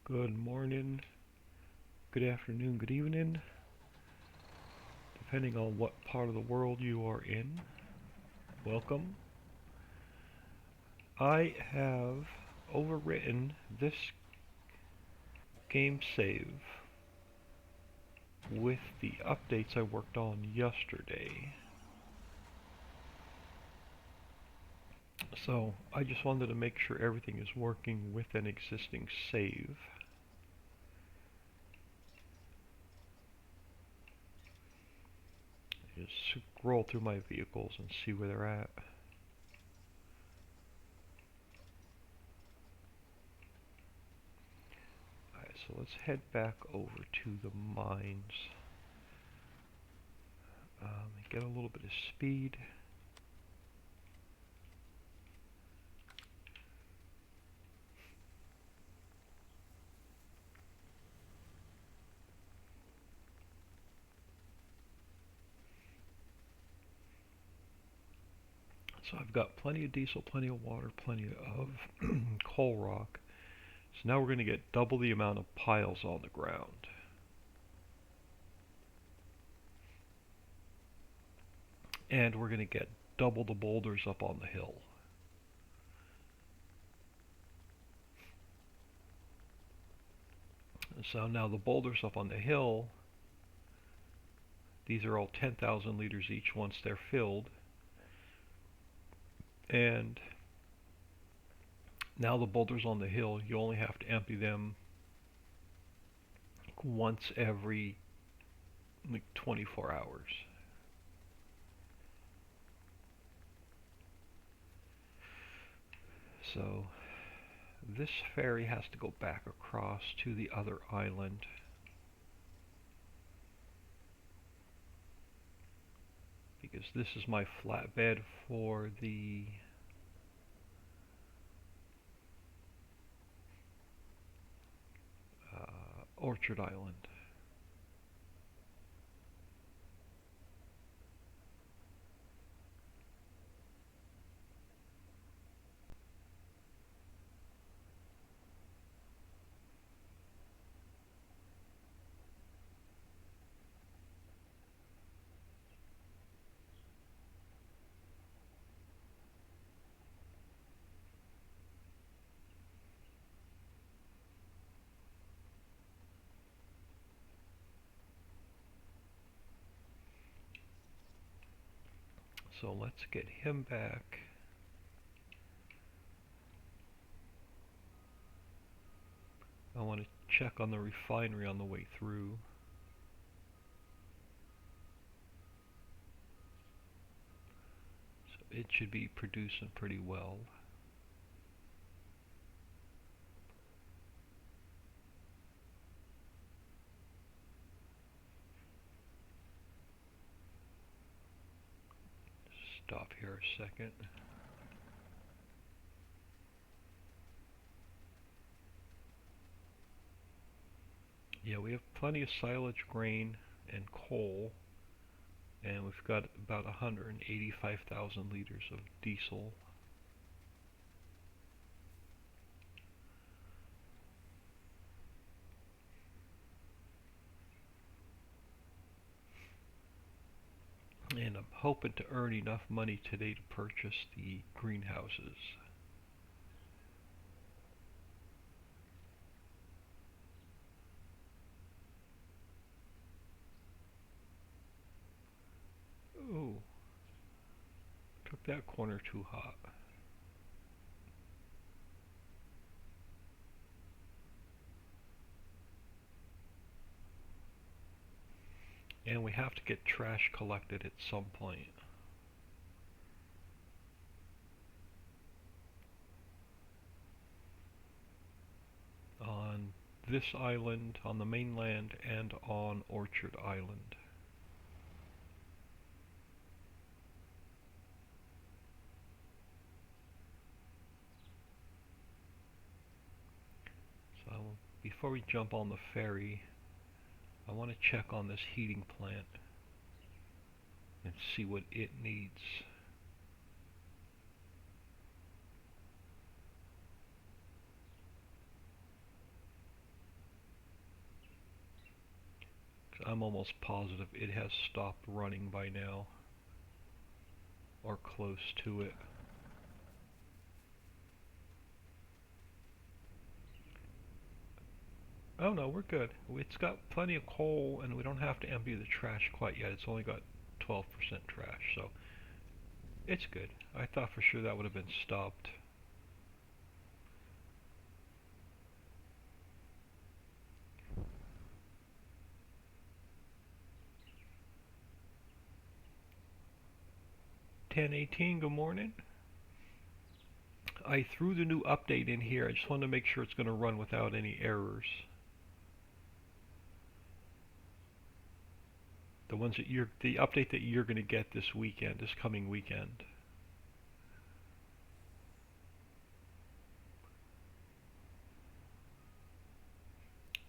Good morning, good afternoon, good evening, depending on what part of the world you are in. Welcome. I have overwritten this game save with the updates I worked on yesterday. So I just wanted to make sure everything is working with an existing save. Just scroll through my vehicles and see where they're at. Alright, so let's head back over to the mines. Get a little bit of speed. So I've got plenty of diesel, plenty of water, plenty of coal rock. So now we're going to get double the amount of piles on the ground. And we're going to get double the boulders up on the hill. So now the boulders up on the hill, these are all 10,000 liters each once they're filled. And now the boulders on the hill, you only have to empty them once every like 24 hours. So this ferry has to go back across to the other island. Because this is my flatbed for the Orchard Island. So let's get him back. I want to check on the refinery on the way through. So it should be producing pretty well. Stop here a second. Yeah, we have plenty of silage, grain, and coal, and we've got about 185,000 liters of diesel. And I'm hoping to earn enough money today to purchase the greenhouses. Oh, took that corner too hot. And we have to get trash collected at some point. On this island, on the mainland, and on Orchard Island. So before we jump on the ferry, I want to check on this heating plant and see what it needs. I'm almost positive it has stopped running by now, or close to it. Oh no, we're good. It's got plenty of coal and we don't have to empty the trash quite yet. It's only got 12% trash, so it's good. I thought for sure that would have been stopped. .10.18, good morning. I threw the new update in here. I just wanted to make sure it's going to run without any errors. The update that you're going to get this weekend, this coming weekend.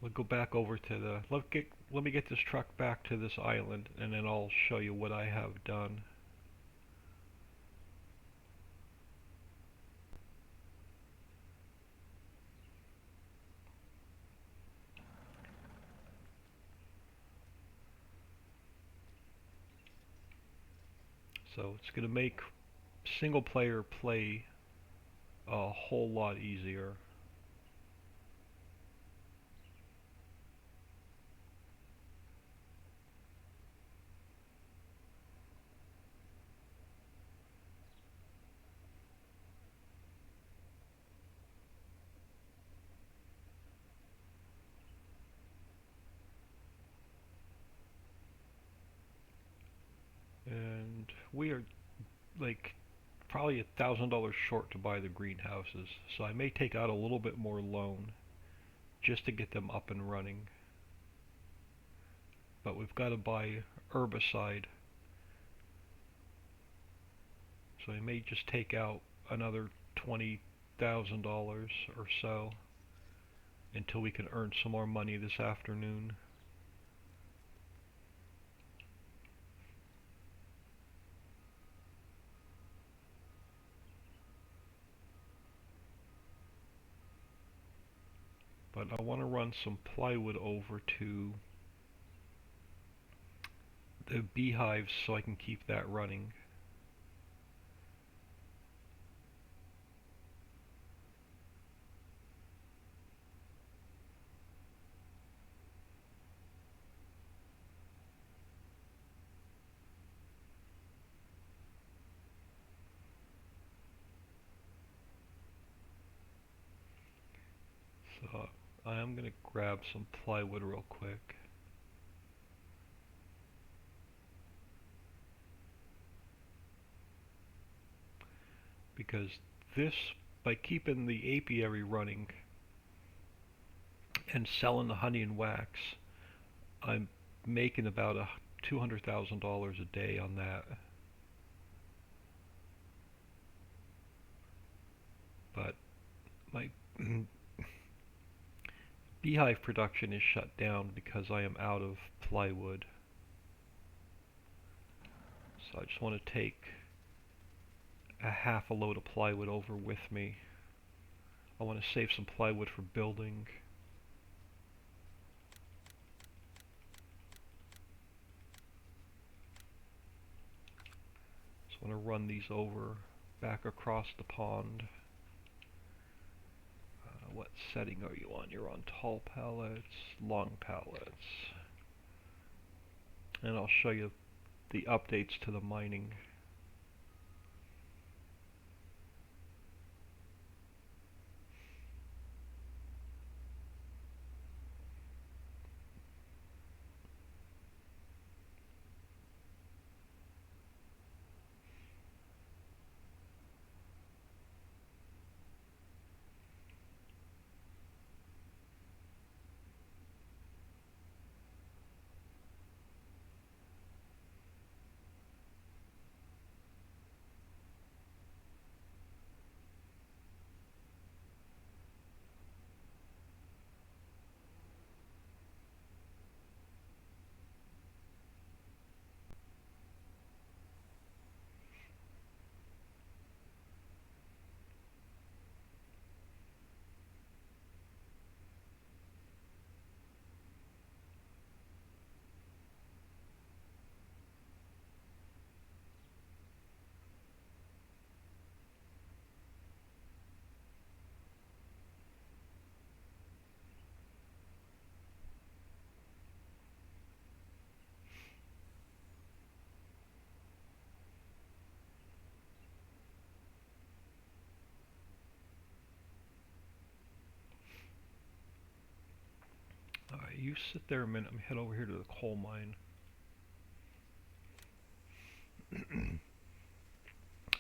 We'll go back over to the, let me get this truck back to this island and then I'll show you what I have done. So it's going to make single player play a whole lot easier. And we are like probably $1,000 short to buy the greenhouses, so I may take out a little bit more loan just to get them up and running. But we've got to buy herbicide, so I may just take out another $20,000 or so until we can earn some more money this afternoon. But I want to run some plywood over to the beehives so I can keep that running. So I am going to grab some plywood real quick. Because this, by keeping the apiary running and selling the honey and wax, I'm making about $200,000 a day on that. But my beehive production is shut down because I am out of plywood. So I just want to take a half a load of plywood over with me. I want to save some plywood for building. So I want to run these over back across the pond. What setting are you on? You're on tall pallets, long pallets. And I'll show you the updates to the mining. you sit there a minute. Let me head over here to the coal mine.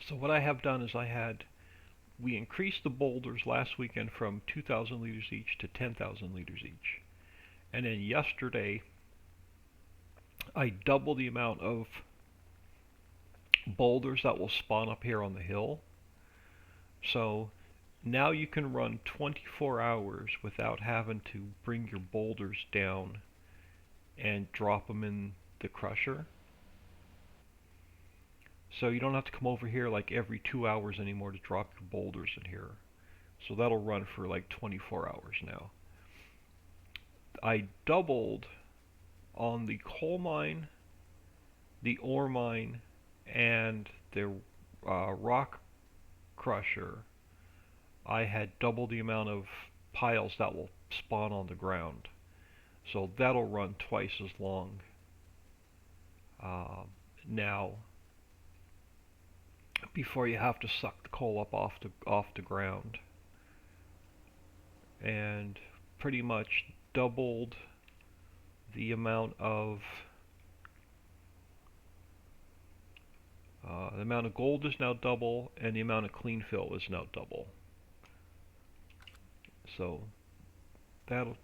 So what I have done is we increased the boulders last weekend from 2,000 liters each to 10,000 liters each. And then yesterday, I doubled the amount of boulders that will spawn up here on the hill. So now you can run 24 hours without having to bring your boulders down and drop them in the crusher. So you don't have to come over here like every 2 hours anymore to drop your boulders in here. So that'll run for like 24 hours now. I doubled on the coal mine, the ore mine, and the rock crusher. I had double the amount of piles that will spawn on the ground. So that'll run twice as long. Now, before you have to suck the coal up off the ground, and pretty much doubled the amount of gold is now double, and the amount of clean fill is now double. So that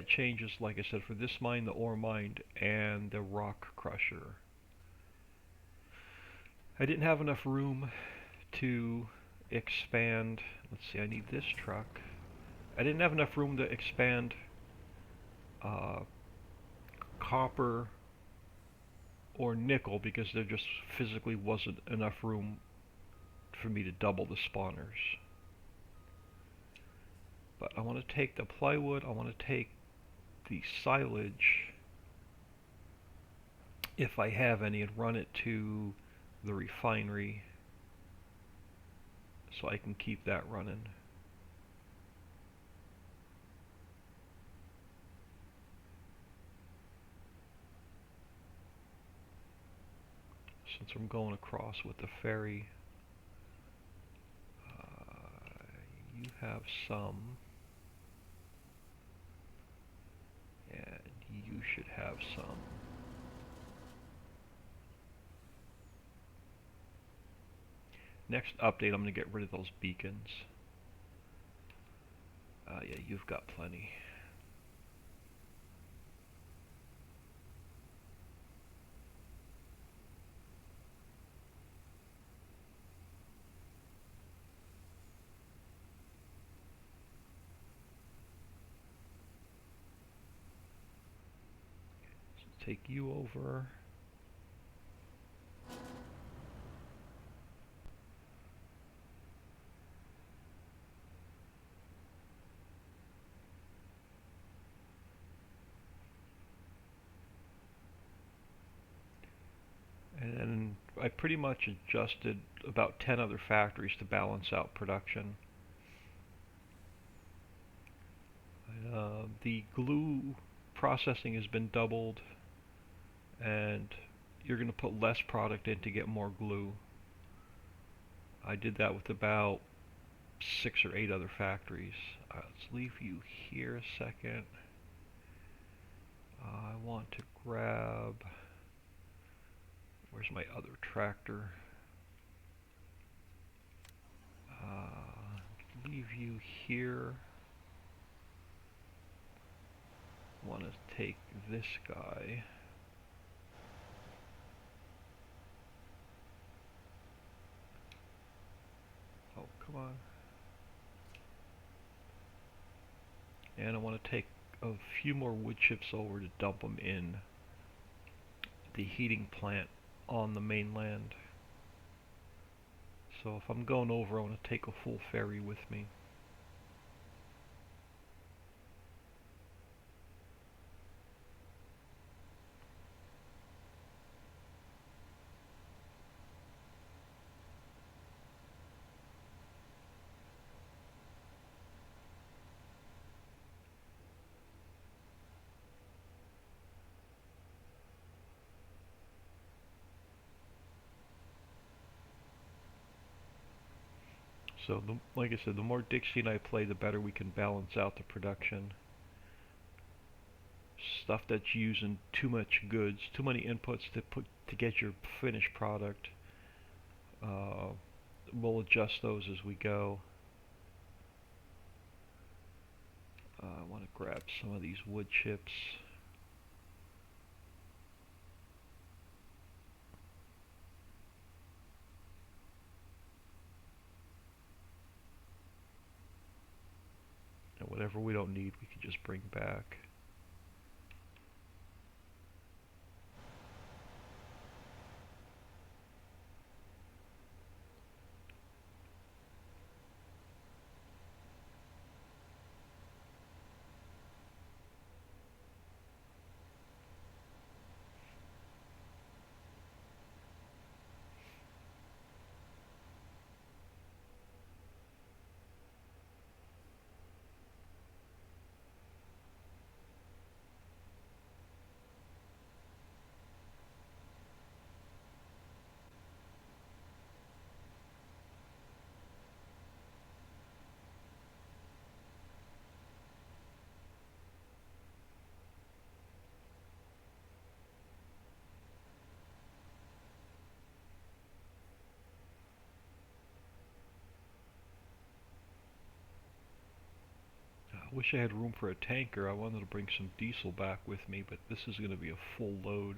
changes, like I said, for this mine, the ore mine, and the rock crusher. I didn't have enough room to expand. Let's see, I need this truck. I didn't have enough room to expand copper or nickel because there just physically wasn't enough room for me to double the spawners. But I want to take the plywood, I want to take the silage, if I have any, and run it to the refinery so I can keep that running. Since I'm going across with the ferry, you have some, and you should have some. Next update, I'm going to get rid of those beacons. Yeah, you've got plenty. So take you over. And I pretty much adjusted about 10 other factories to balance out production. The glue processing has been doubled, and you're going to put less product in to get more glue. I did that with about 6 or 8 other factories. Let's leave you here a second. I want to grab... Where's my other tractor? Leave you here. Want to take this guy. Oh, come on. And I want to take a few more wood chips over to dump them in the heating plant on the mainland. So if I'm going over, I want to take a full ferry with me. So, like I said, the more Dixie and I play, the better we can balance out the production. stuff that's using too much goods, too many inputs to get your finished product. Uh, we'll adjust those as we go. I want to grab some of these wood chips. And whatever we don't need, we can just bring back. I wish I had room for a tanker. I wanted to bring some diesel back with me, but this is going to be a full load.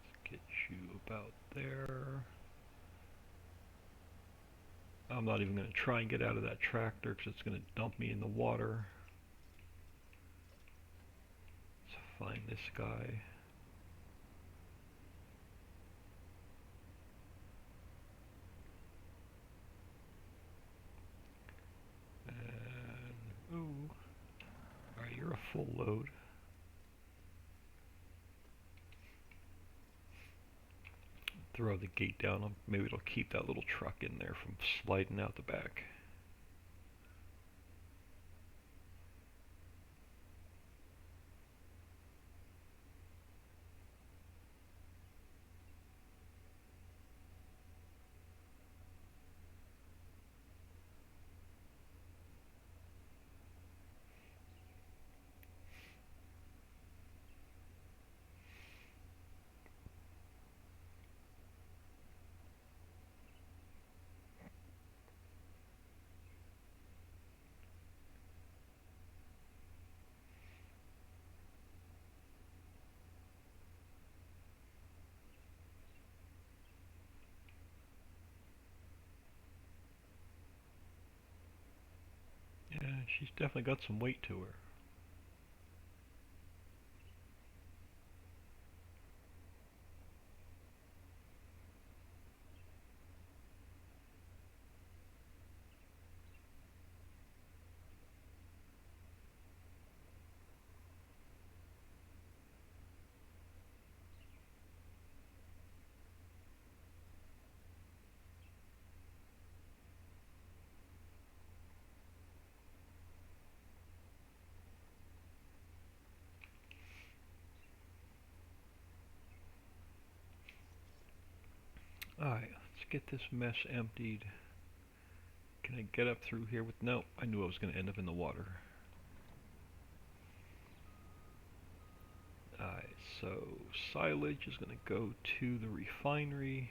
Let's get you about there. I'm not even going to try and get out of that tractor because it's going to dump me in the water. Let's find this guy. And, ooh. Alright, you're a full load. Throw the gate down. Maybe it'll keep that little truck in there from sliding out the back. Yeah, she's definitely got some weight to her. Alright, let's get this mess emptied. Can I get up through here with... No, I knew I was going to end up in the water. Alright, so silage is going to go to the refinery.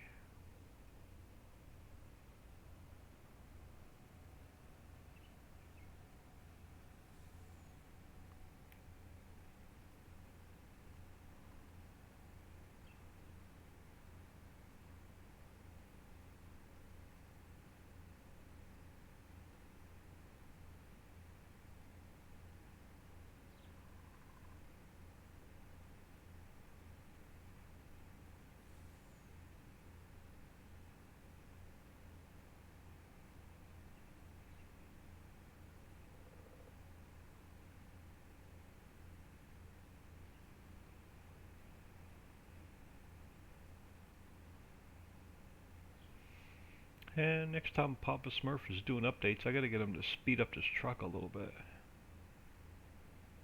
And next time Papa Smurf is doing updates, I gotta get him to speed up this truck a little bit.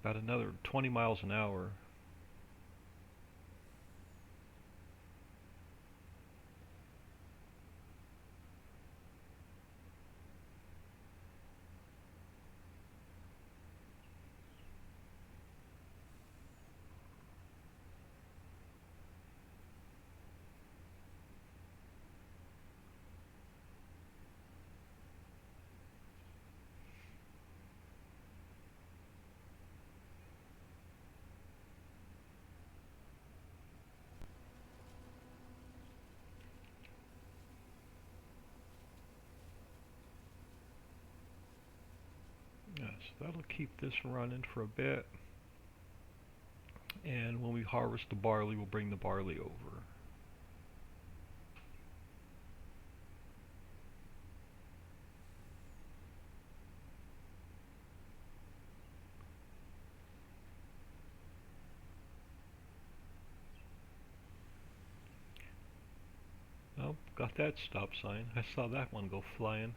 About another 20 miles an hour. So that'll keep this running for a bit. And when we harvest the barley, we'll bring the barley over. Oh, got that stop sign. I saw that one go flying.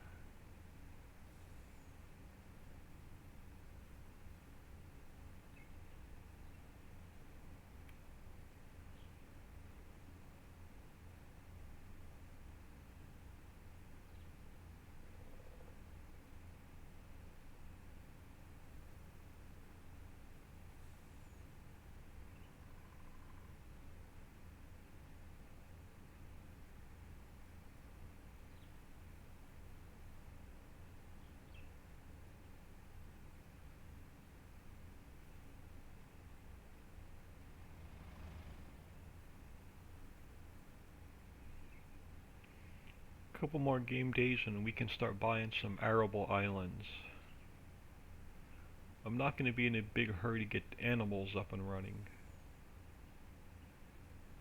Couple more game days and we can start buying some arable islands. I'm not going to be in a big hurry to get animals up and running,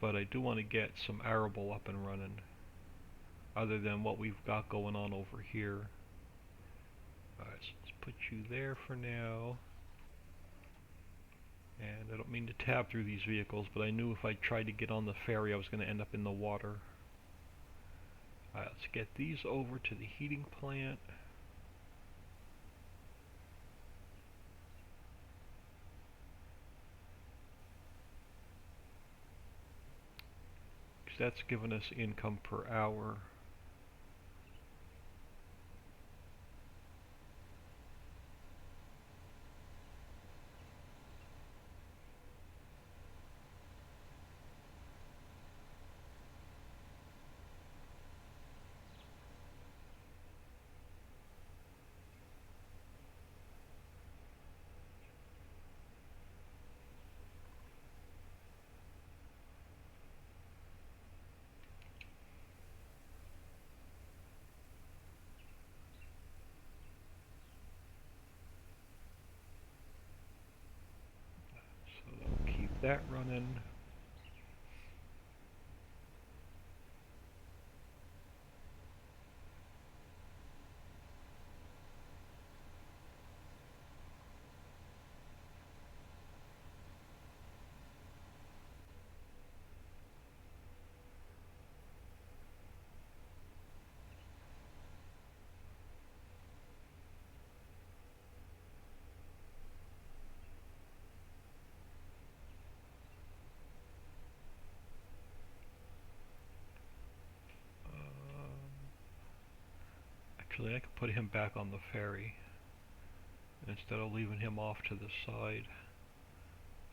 but I do want to get some arable up and running other than what we've got going on over here. Alright, so let's put you there for now. And I don't mean to tab through these vehicles, but I knew if I tried to get on the ferry I was going to end up in the water. Alright, let's get these over to the heating plant. Because that's giving us income per hour. So that'll keep that running. Actually, I could put him back on the ferry instead of leaving him off to the side.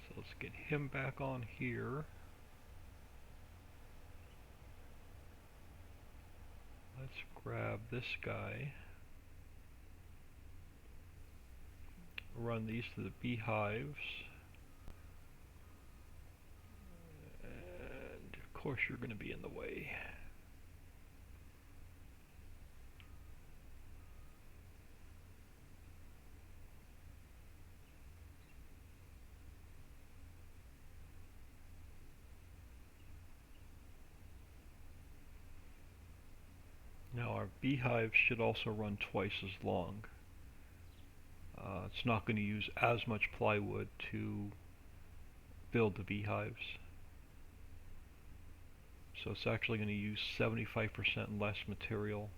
So let's get him back on here. Let's grab this guy. Run these to the beehives. And of course you're going to be in the way. Now our beehives should also run twice as long. It's not going to use as much plywood to build the beehives. So it's actually going to use 75% less material.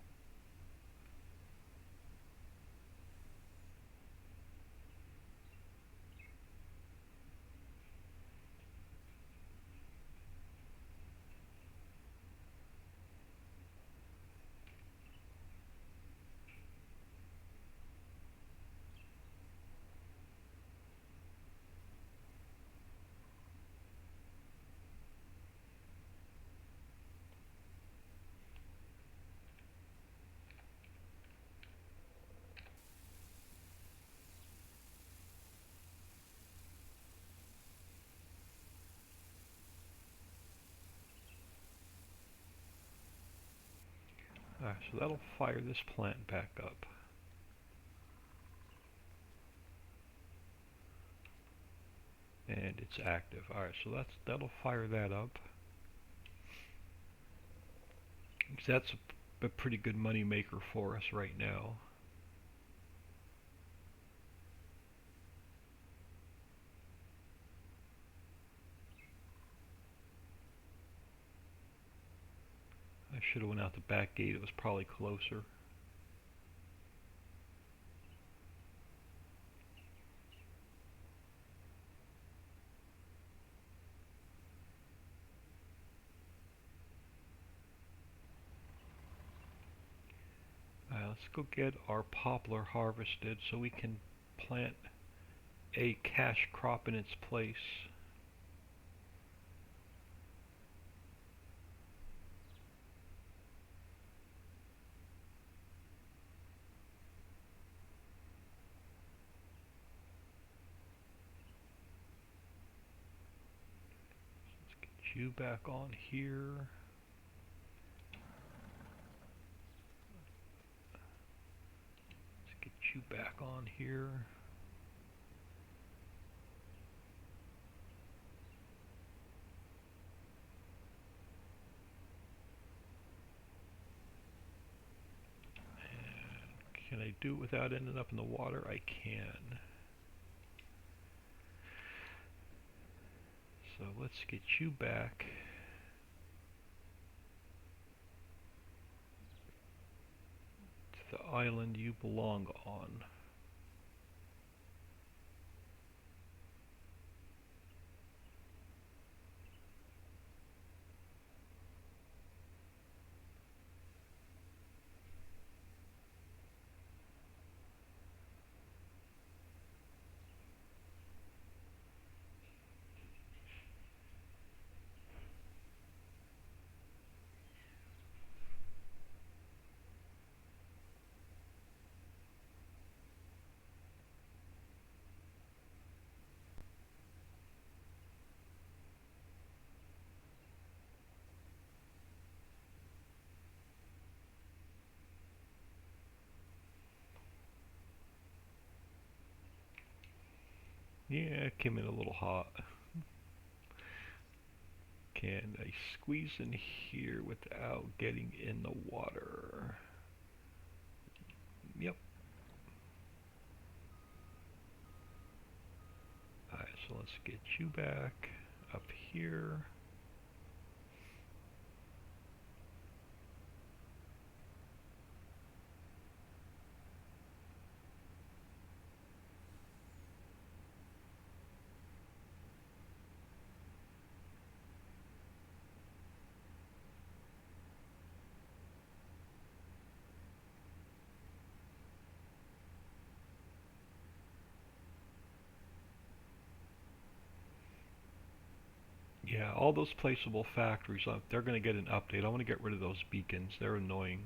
Alright, so that'll fire this plant back up. And it's active. Alright, so that'll fire that up. That's a pretty good money maker for us right now. I should have went out the back gate. It was probably closer. Let's go get our poplar harvested so we can plant a cash crop in its place. Let's get you back on here. Let's get you back on here. Can I do it without ending up in the water? I can. So let's get you back. To the island you belong on. Yeah, it came in a little hot. Can I squeeze in here without getting in the water? Yep. Alright, so let's get you back up here. Yeah, all those placeable factories, they're going to get an update. I want to get rid of those beacons. They're annoying.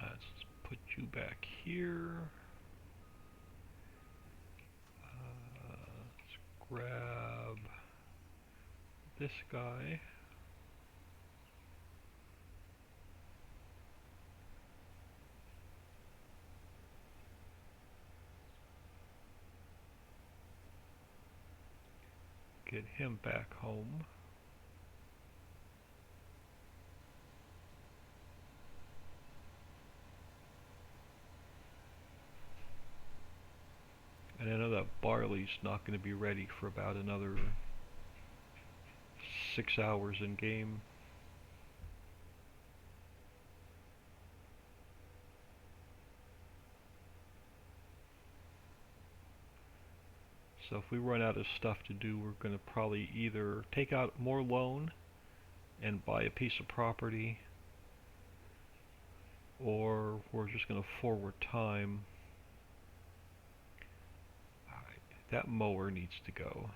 Let's put you back here. Let's grab this guy. Get him back home. And I know that barley's not going to be ready for about another 6 hours in game. So if we run out of stuff to do, we're going to probably either take out more loan and buy a piece of property, or we're just going to forward time. Alright, that mower needs to go.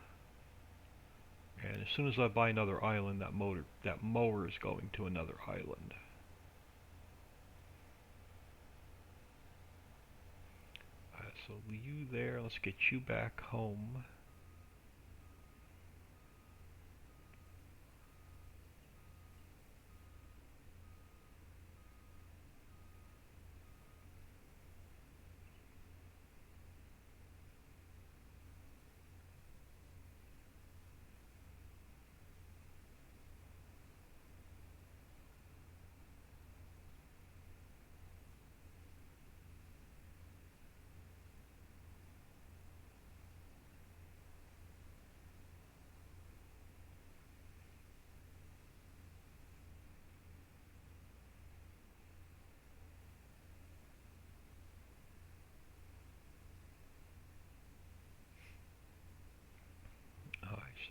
And as soon as I buy another island, that mower is going to another island. So you there, let's get you back home.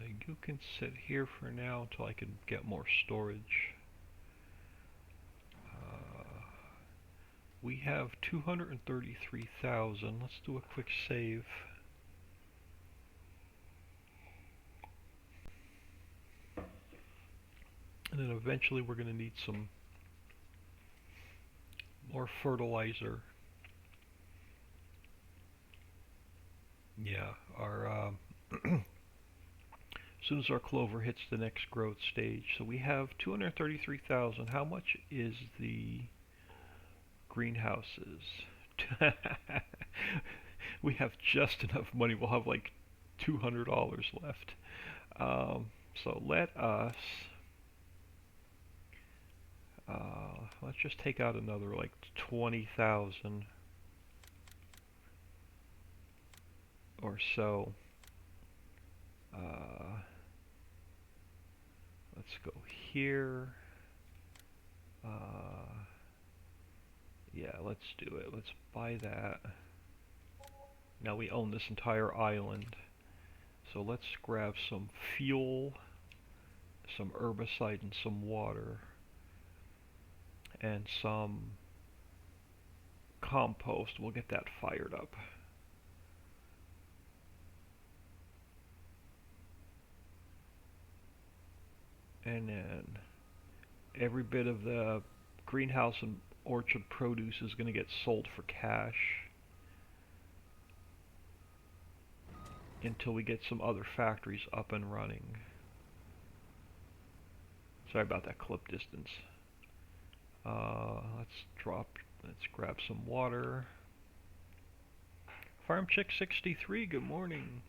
So you can sit here for now until I can get more storage. We have 233,000. Let's do a quick save. And then eventually we're going to need some more fertilizer. Yeah, our as soon as our clover hits the next growth stage. So we have 233,000. How much is the greenhouses? We have just enough money. We'll have like $200 left. So let us let's just take out another like 20,000 or so. Let's go here. Yeah, let's do it. Let's buy that. Now we own this entire island. So let's grab some fuel, some herbicide, and some water, and some compost. We'll get that fired up. And then every bit of the greenhouse and orchard produce is going to get sold for cash until we get some other factories up and running. Sorry about that clip distance. Let's grab some water. Farm Chick 63, good morning.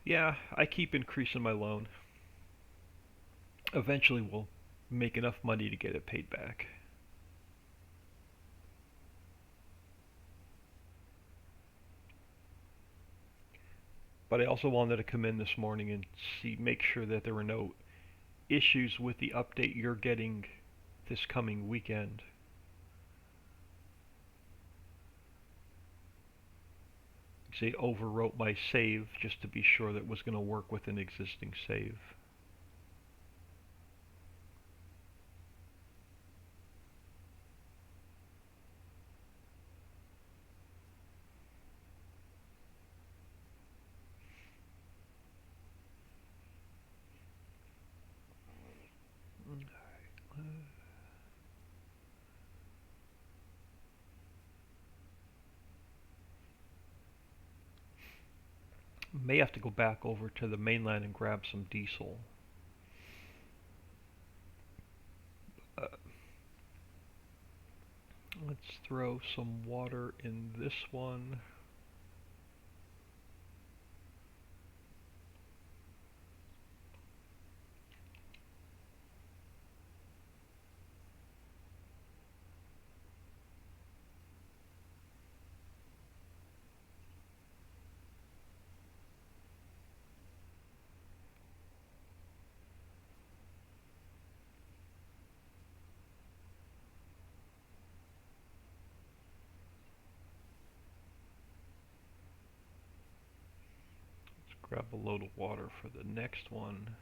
Yeah, I keep increasing my loan. Eventually we'll make enough money to get it paid back. But I also wanted to come in this morning and make sure that there were no issues with the update you're getting this coming weekend. They overwrote my save just to be sure that it was going to work with an existing save. May have to go back over to the mainland and grab some diesel. Let's throw some water in this one. Grab a load of water for the next one.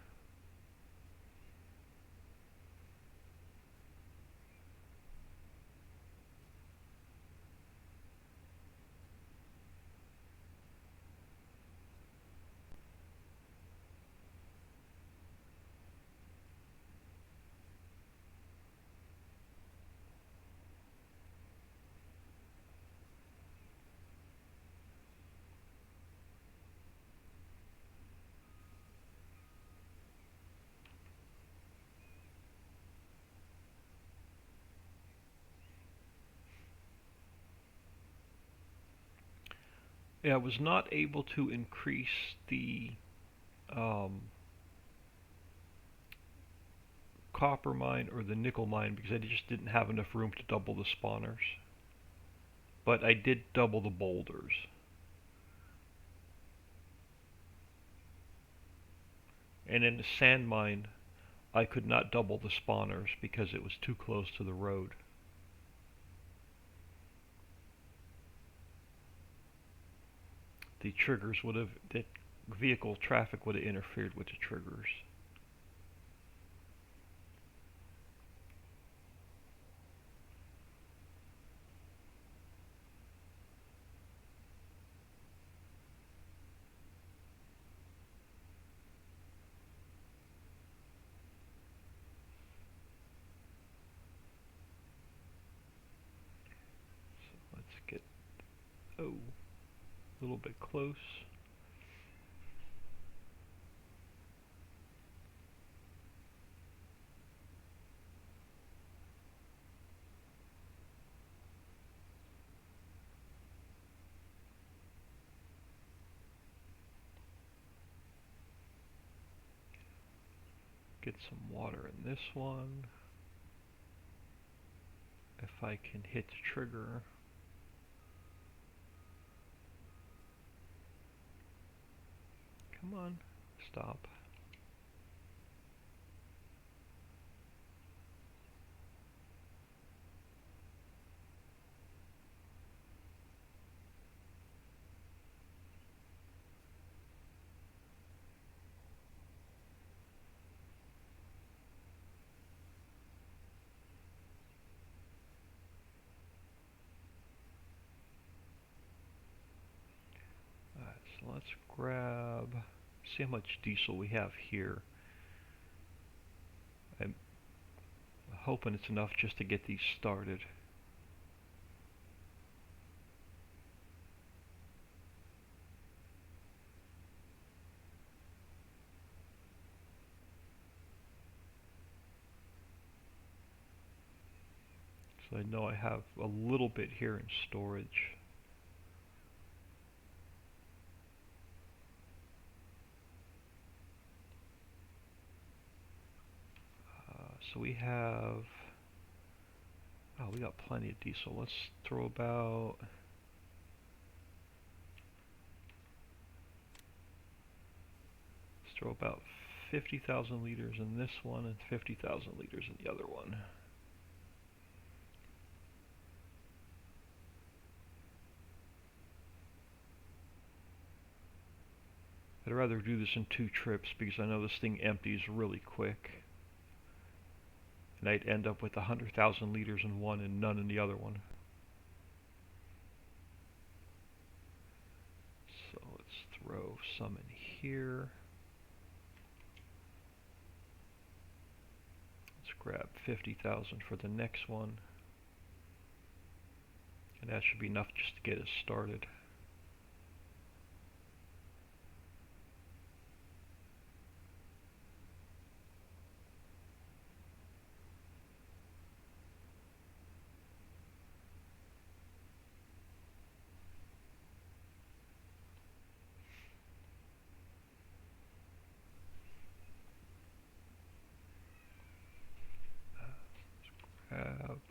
Yeah, I was not able to increase the copper mine or the nickel mine because I just didn't have enough room to double the spawners. But I did double the boulders. And in the sand mine, I could not double the spawners because it was too close to the road. The triggers would have, vehicle traffic would have interfered with the triggers. So let's get, oh, a little bit close. Get some water in this one. If I can hit the trigger. Come on, stop. Alright, so let's grab, see how much diesel we have here. I'm hoping it's enough just to get these started. So I know I have a little bit here in storage. So we have, oh, we got plenty of diesel. Let's throw about, let's throw about 50,000 liters in this one and 50,000 liters in the other one. I'd rather do this in 2 trips because I know this thing empties really quick. And I'd end up with 100,000 liters in one and none in the other one. So let's throw some in here. Let's grab 50,000 for the next one. And that should be enough just to get us started.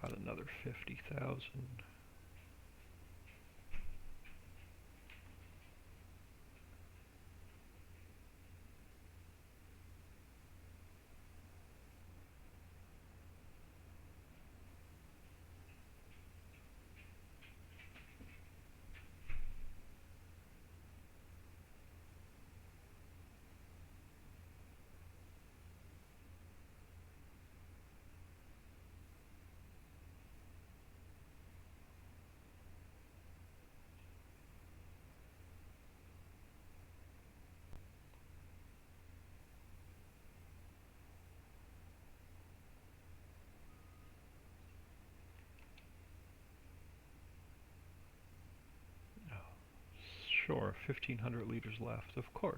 About another 50,000. Sure, 1,500 liters left, of course.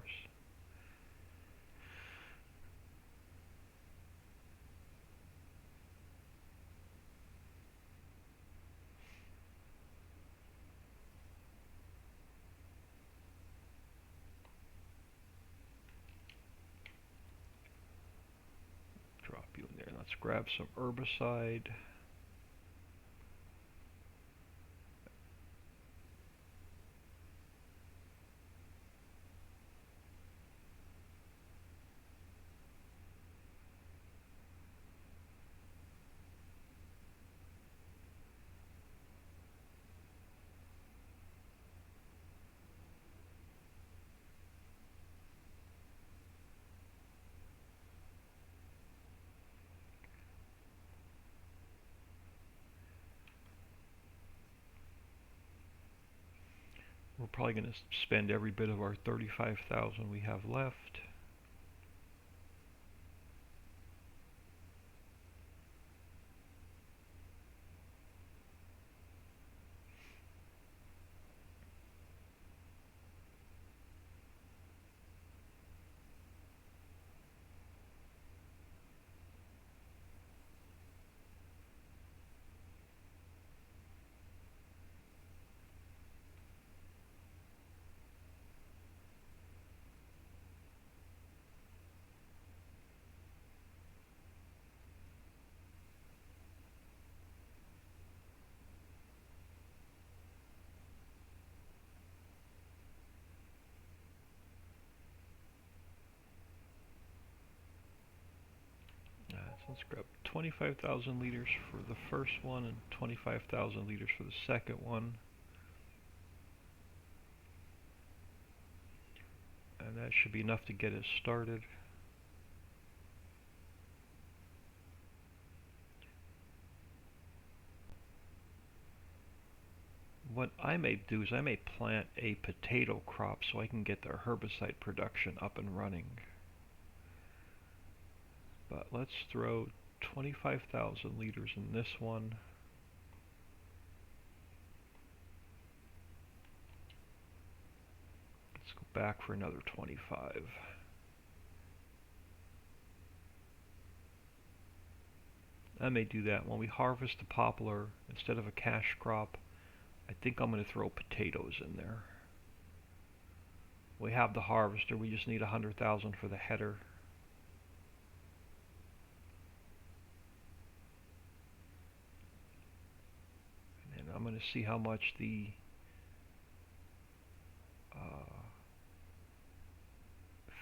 Drop you in there. Let's grab some herbicide. probably going to spend every bit of our 35,000 we have left. So let's grab 25,000 liters for the first one and 25,000 liters for the second one. And that should be enough to get us started. What I may do is I may plant a potato crop so I can get the herbicide production up and running. But let's throw 25,000 liters in this one. Let's go back for another 25. I may do that when we harvest the poplar. Instead of a cash crop, I think I'm going to throw potatoes in there. We have the harvester, we just need 100,000 for the header. And I'm going to see how much the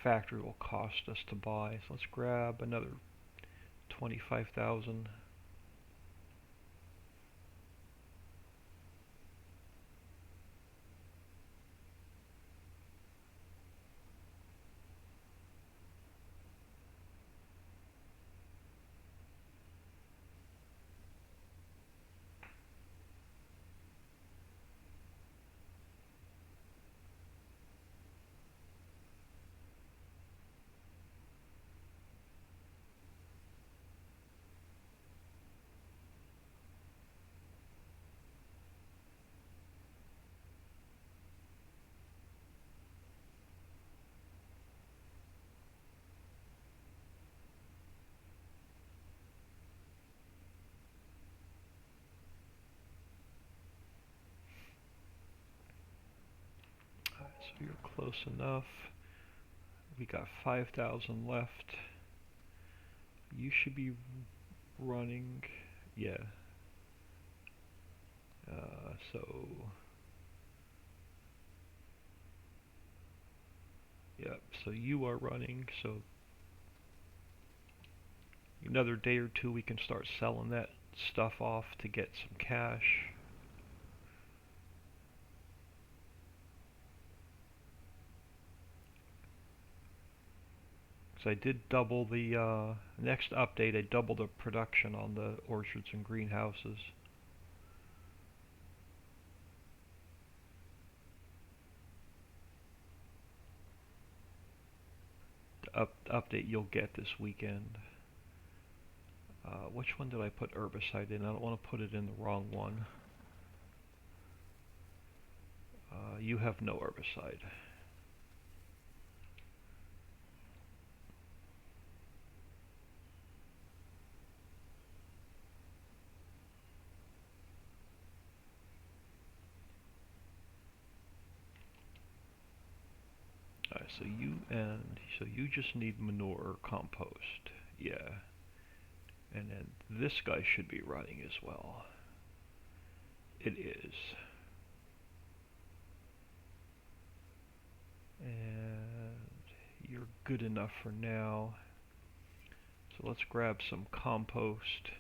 factory will cost us to buy. So let's grab another 25,000. So you're close enough. We got 5,000 left. You should be running, yeah. So, yep. So you are running. So another day or two, we can start selling that stuff off to get some cash. So I did double the next update. I doubled the production on the orchards and greenhouses. The update you'll get this weekend. Which one did I put herbicide in? I don't want to put it in the wrong one. You have no herbicide. So you just need manure or compost. Yeah. And then this guy should be running as well. It is. And you're good enough for now. So let's grab some compost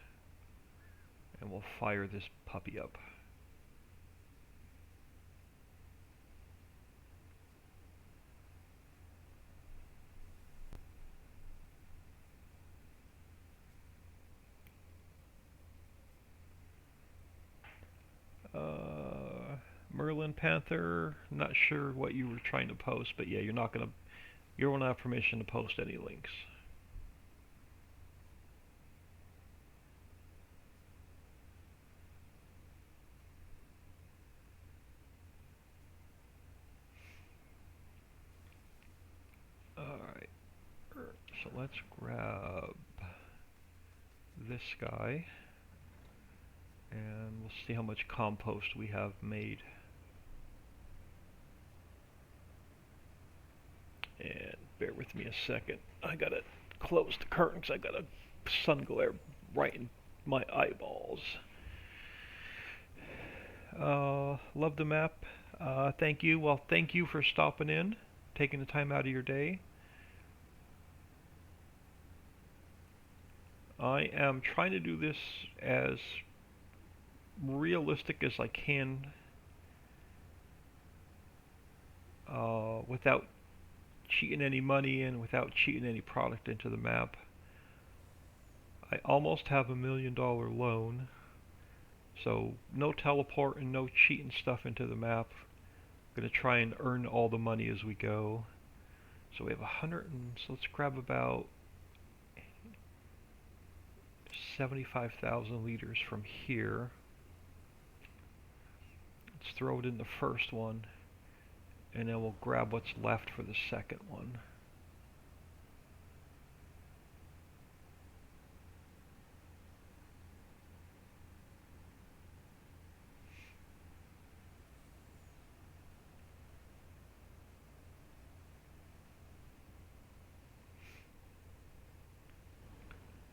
and we'll fire this puppy up. Merlin Panther, not sure what you were trying to post, but yeah, you won't have permission to post any links. Alright, so let's grab this guy, and we'll see how much compost we have made. And bear with me a second. I gotta close the curtains. I got a sun glare right in my eyeballs. Love the map. Thank you. Well, thank you for stopping in, taking the time out of your day. I am trying to do this as realistic as I can without cheating any money and without cheating any product into the map. I almost have $1 million loan, so no teleport and no cheating stuff into the map. I'm going to try and earn all the money as we go. So we have 100 and so let's grab about 75,000 liters from here. Let's throw it in the first one, and then we'll grab what's left for the second one.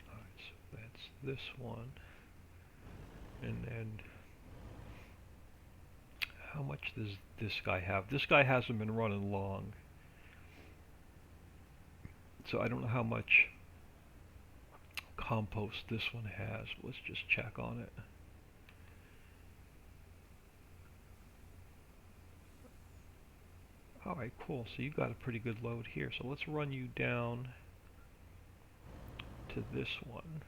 Alright, so that's this one. And then how much does this guy have? This guy hasn't been running long, so I don't know how much compost this one has. Let's just check on it. Alright, cool. So you got a pretty good load here. So let's run you down to this one.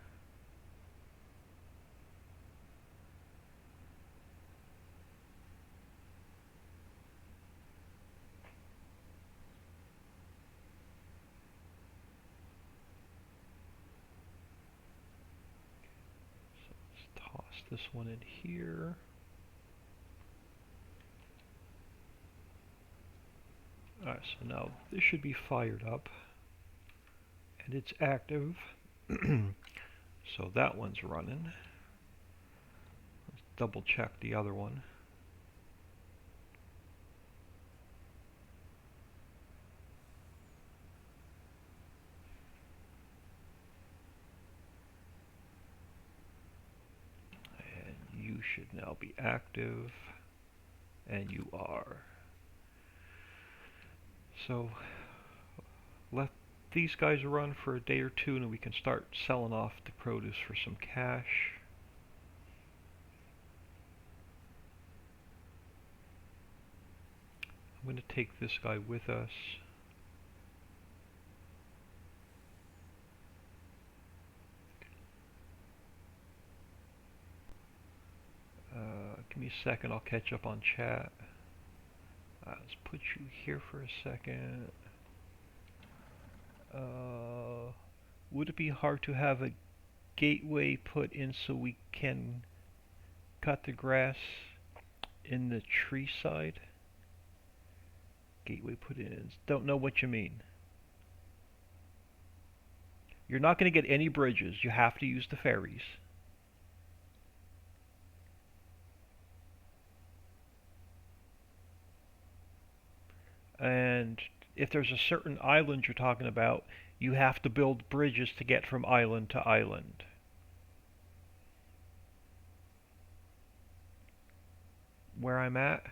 So let's toss this one in here. Alright, so now this should be fired up, and it's active. So that one's running. Let's double check the other one. And you should now be active, and you are. So let these guys run for a day or two, and we can start selling off the produce for some cash. I'm going to take this guy with us. Give me a second, I'll catch up on chat. Let's put you here for a second. Would it be hard to have a gateway put in so we can cut the grass in the tree side? Gateway put in. Don't know what you mean. You're not going to get any bridges. You have to use the ferries. And if there's a certain island you're talking about, you have to build bridges to get from island to island. Where I'm at,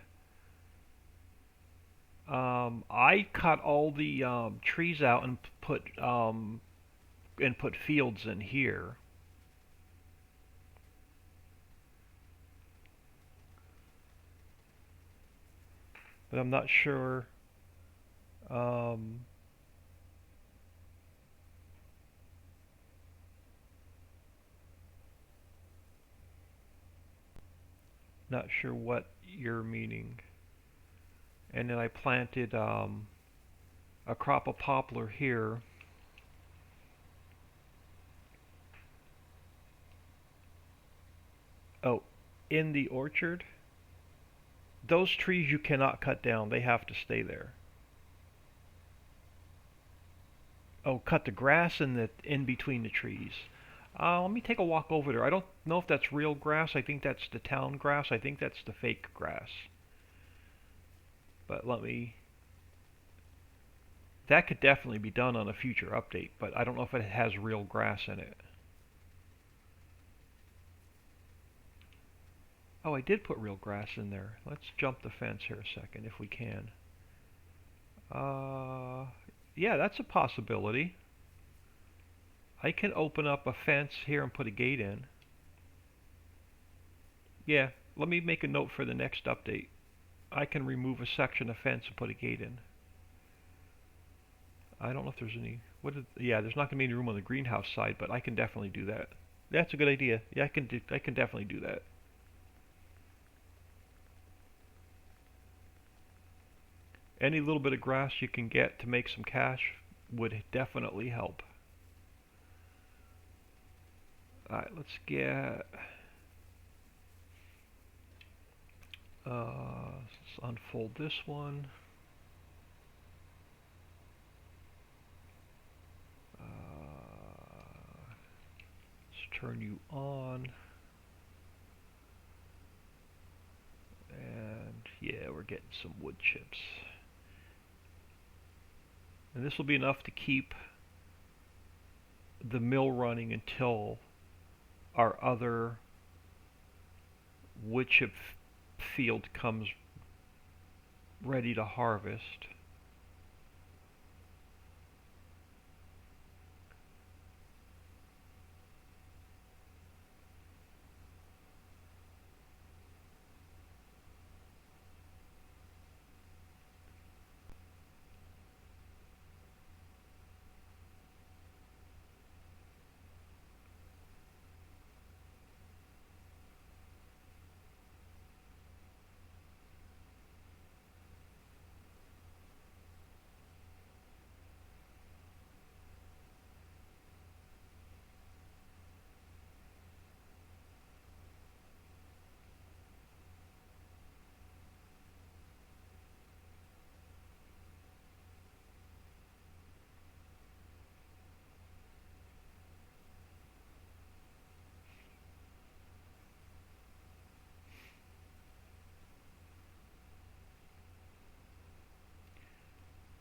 I cut all the trees out and put fields in here. But I'm not sure. Not sure what you're meaning. And then I planted a crop of poplar here. Oh, in the orchard? Those trees you cannot cut down. They have to stay there. Oh, cut the grass in between the trees. Let me take a walk over there. I don't know if that's real grass. I think that's the town grass. I think that's the fake grass. But let me. That could definitely be done on a future update, but I don't know if it has real grass in it. Oh, I did put real grass in there. Let's jump the fence here a second if we can. Uh, yeah, that's a possibility. I can open up a fence here and put a gate in. Yeah, let me make a note for the next update. I can remove a section of fence and put a gate in. I don't know if there's any. Yeah, there's not going to be any room on the greenhouse side, but I can definitely do that. That's a good idea. Yeah, I can definitely do that. Any little bit of grass you can get to make some cash would definitely help. Alright, let's get. Let's unfold this one. Let's turn you on. And yeah, we're getting some wood chips. And this will be enough to keep the mill running until our other wood chip field comes ready to harvest.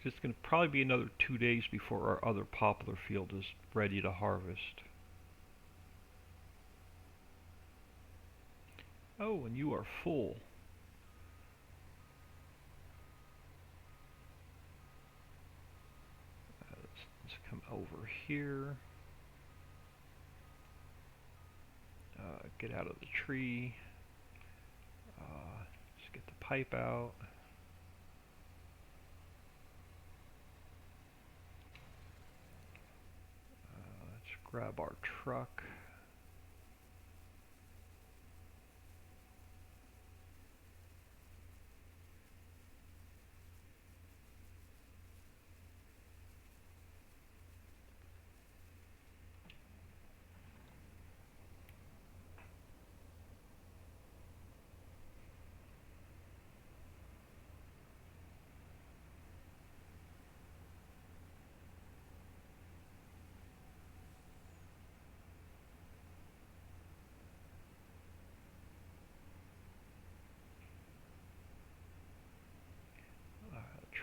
It's going to probably be another 2 days before our other poplar field is ready to harvest. Oh, and you are full. Let's come over here. Get out of the tree. Just get the pipe out. Let's grab our truck.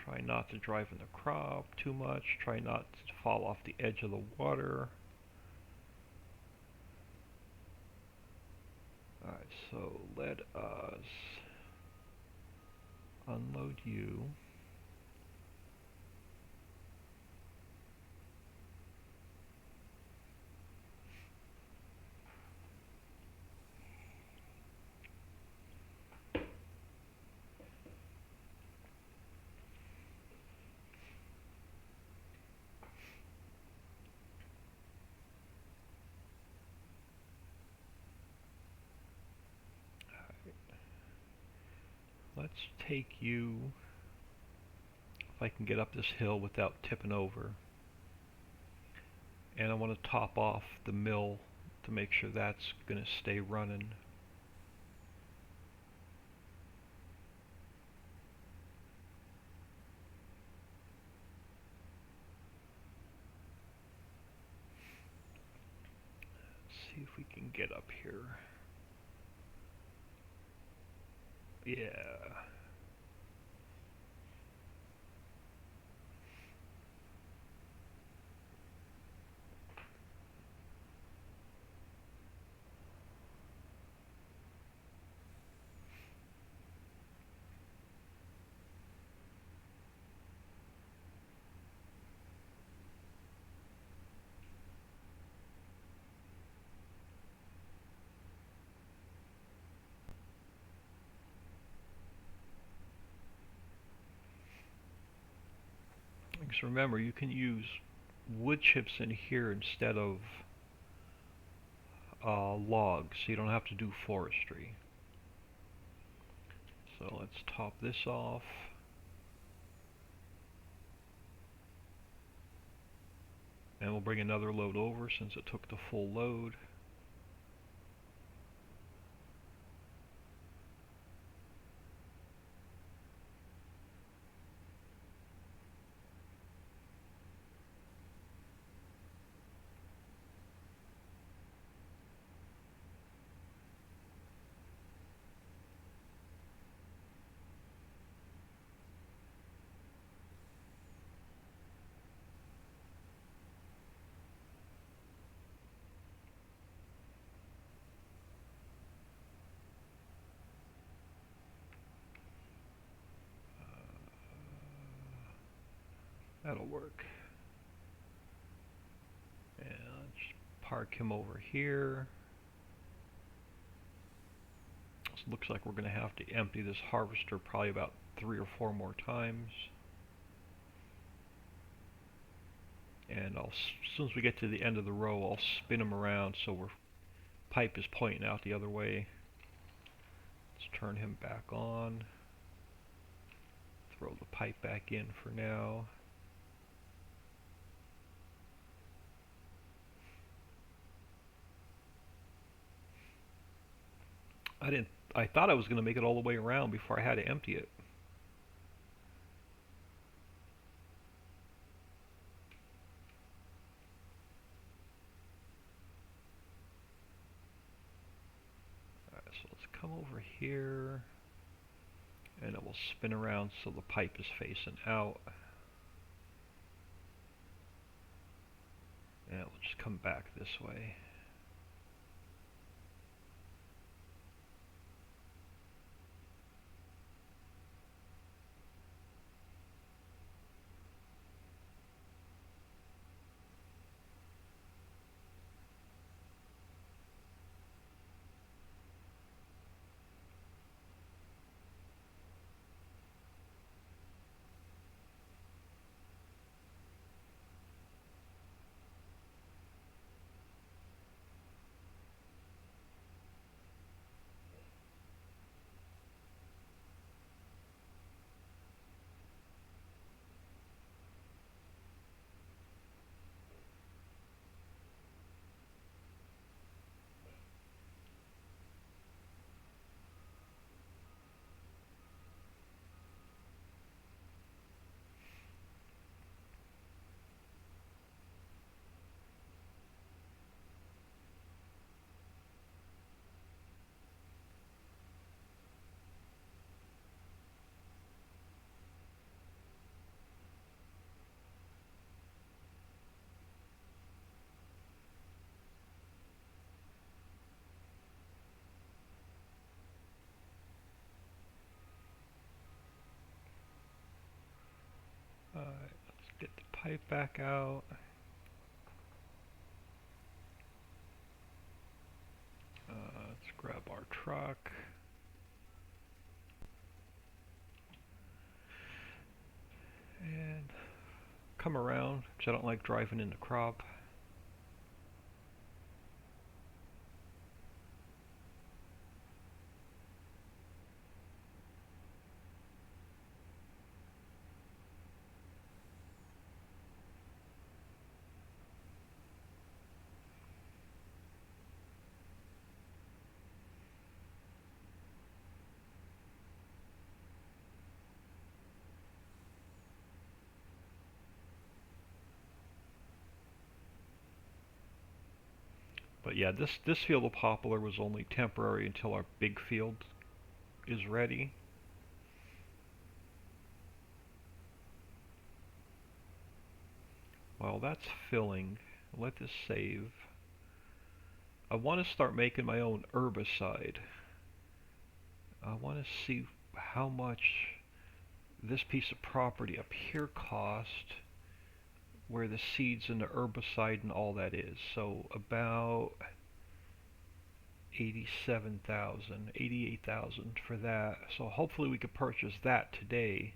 Try not to drive in the crop too much. Try not to fall off the edge of the water. Alright, so let us unload you. let's take you, if I can get up this hill without tipping over. And I want to top off the mill to make sure that's going to stay running. See if we can get up here. Yeah. Because remember, you can use wood chips in here instead of logs, so you don't have to do forestry. So let's top this off. And we'll bring another load over since it took the full load. That'll work. And let's park him over here. So looks like we're going to have to empty this harvester probably about 3 or 4 more times. And as soon as we get to the end of the row, I'll spin him around so our pipe is pointing out the other way. Let's turn him back on. Throw the pipe back in for now. I thought I was going to make it all the way around before I had to empty it. Alright, so let's come over here, and it will spin around so the pipe is facing out. And it will just come back this way. Alright, let's get the pipe back out. Let's grab our truck. And come around, because I don't like driving in the crop. But yeah, this field of poplar was only temporary until our big field is ready. While that's filling, let this save. I want to start making my own herbicide. I want to see how much this piece of property up here cost, where the seeds and the herbicide and all that is. So about 87,000, 88,000 for that. So hopefully we could purchase that today,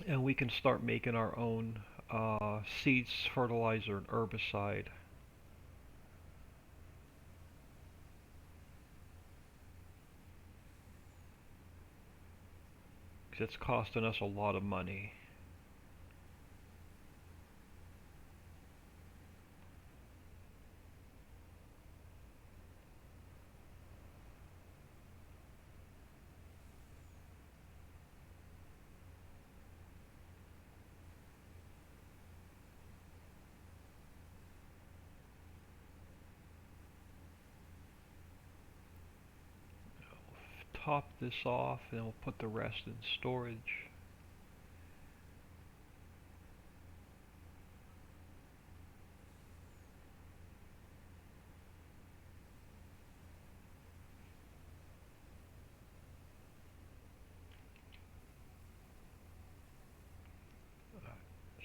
and we can start making our own seeds, fertilizer, and herbicide. Because it's costing us a lot of money. Top this off, and we'll put the rest in storage.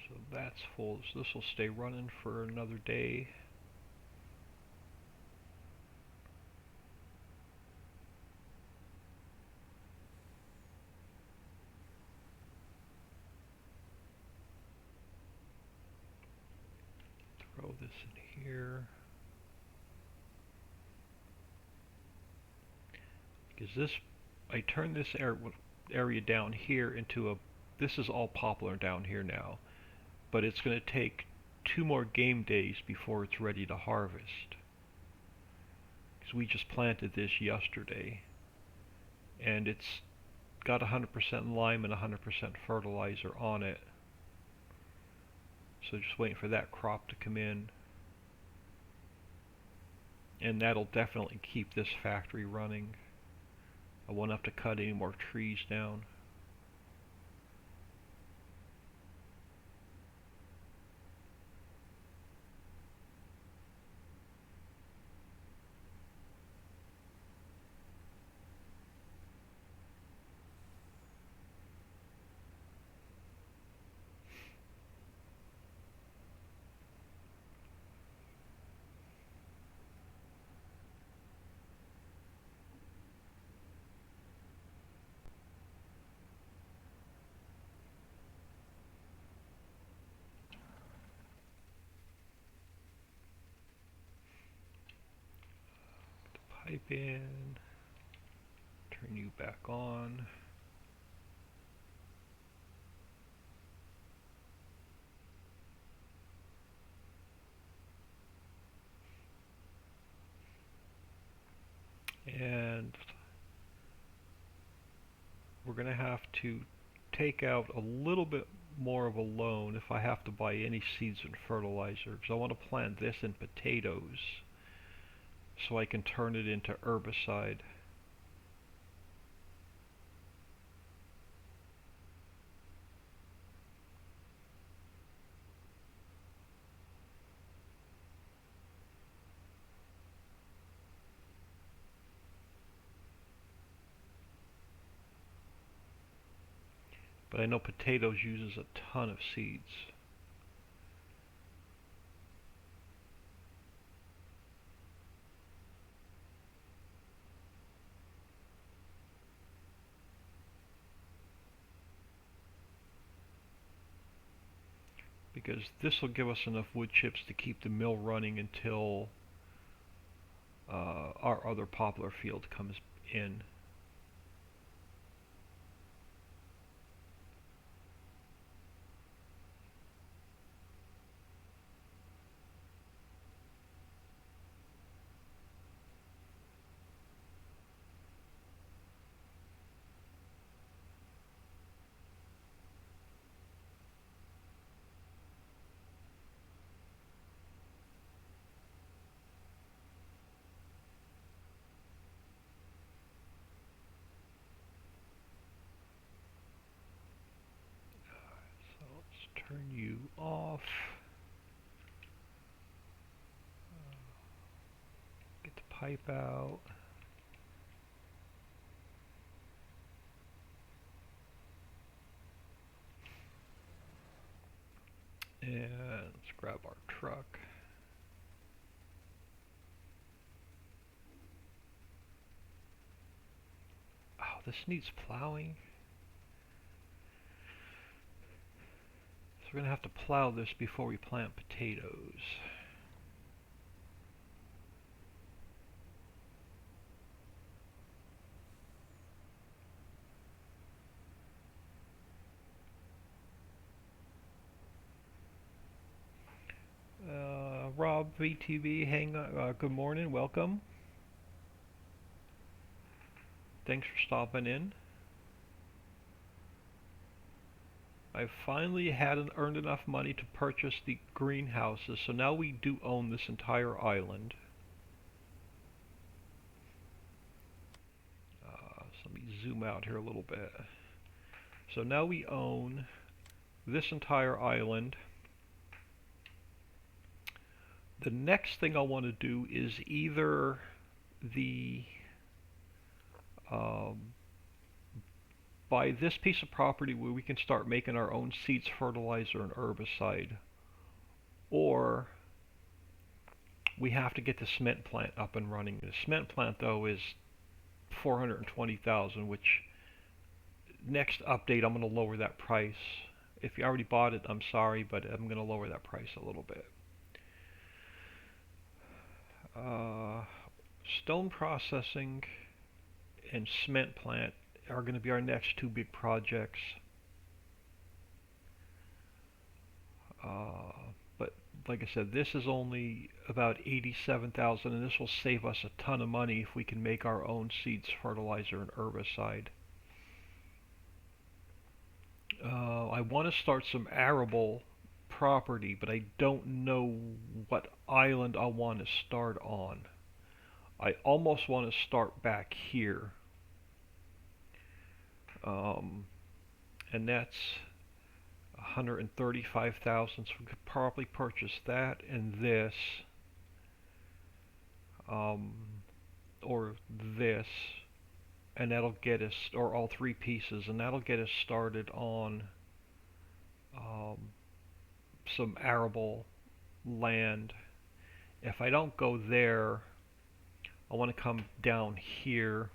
So that's full. So this will stay running for another day. Throw this in here. Because this, I turned this area down here into a, this is all poplar down here now, but it's going to take 2 more game days before it's ready to harvest. Because we just planted this yesterday, and it's got 100% lime and 100% fertilizer on it. So just waiting for that crop to come in. And that'll definitely keep this factory running. I won't have to cut any more trees down. Pipe in, turn you back on. And we're going to have to take out a little bit more of a loan if I have to buy any seeds and fertilizer, because I want to plant this in potatoes so I can turn it into herbicide. But I know potatoes uses a ton of seeds. Because this will give us enough wood chips to keep the mill running until our other poplar field comes in. Turn you off. Get the pipe out. And let's grab our truck. Oh, this needs plowing. So we're going to have to plow this before we plant potatoes. Rob VTV, good morning, welcome. Thanks for stopping in. I finally earned enough money to purchase the greenhouses, so now we do own this entire island. So let me zoom out here a little bit. So now we own this entire island. The next thing I want to do is either buy this piece of property where we can start making our own seeds, fertilizer, and herbicide, or we have to get the cement plant up and running. The cement plant, though, is $420,000, which next update I'm going to lower that price. If you already bought it, I'm sorry, but I'm going to lower that price a little bit. Stone processing and cement plant are going to be our next two big projects. But like I said, this is only about $87,000, and this will save us a ton of money if we can make our own seeds, fertilizer, and herbicide. I want to start some arable property, but I don't know what island I want to start on. I almost want to start back here. And that's 135,000, so we could probably purchase that and this, or this, and that'll get us, or all three pieces, and that'll get us started on some arable land. If I don't go there, I want to come down here,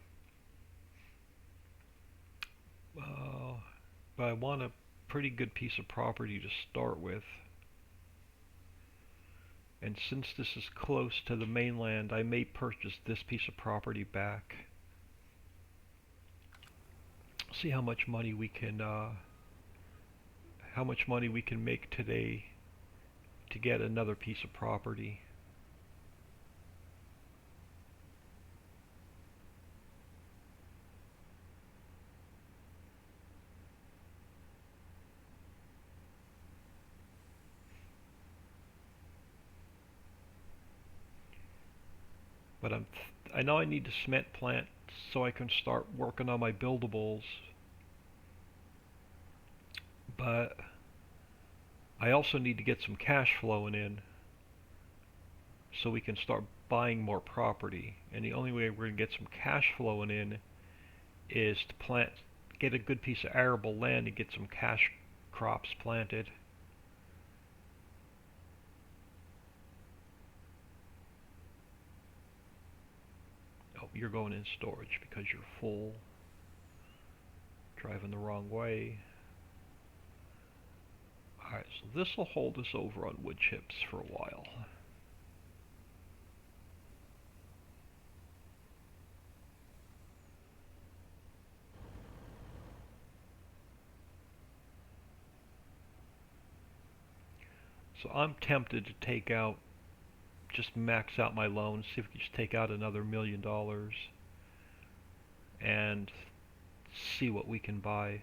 but I want a pretty good piece of property to start with. And since this is close to the mainland, I may purchase this piece of property back. See how much money we can make today to get another piece of property. But I know I need the cement plant so I can start working on my buildables. But I also need to get some cash flowing in so we can start buying more property. And the only way we're going to get some cash flowing in is to get a good piece of arable land and get some cash crops planted. Oh, you're going in storage because you're full. Driving the wrong way. Alright, so this will hold us over on wood chips for a while. So I'm tempted to just max out my loan, see if we can just take out another $1 million and see what we can buy.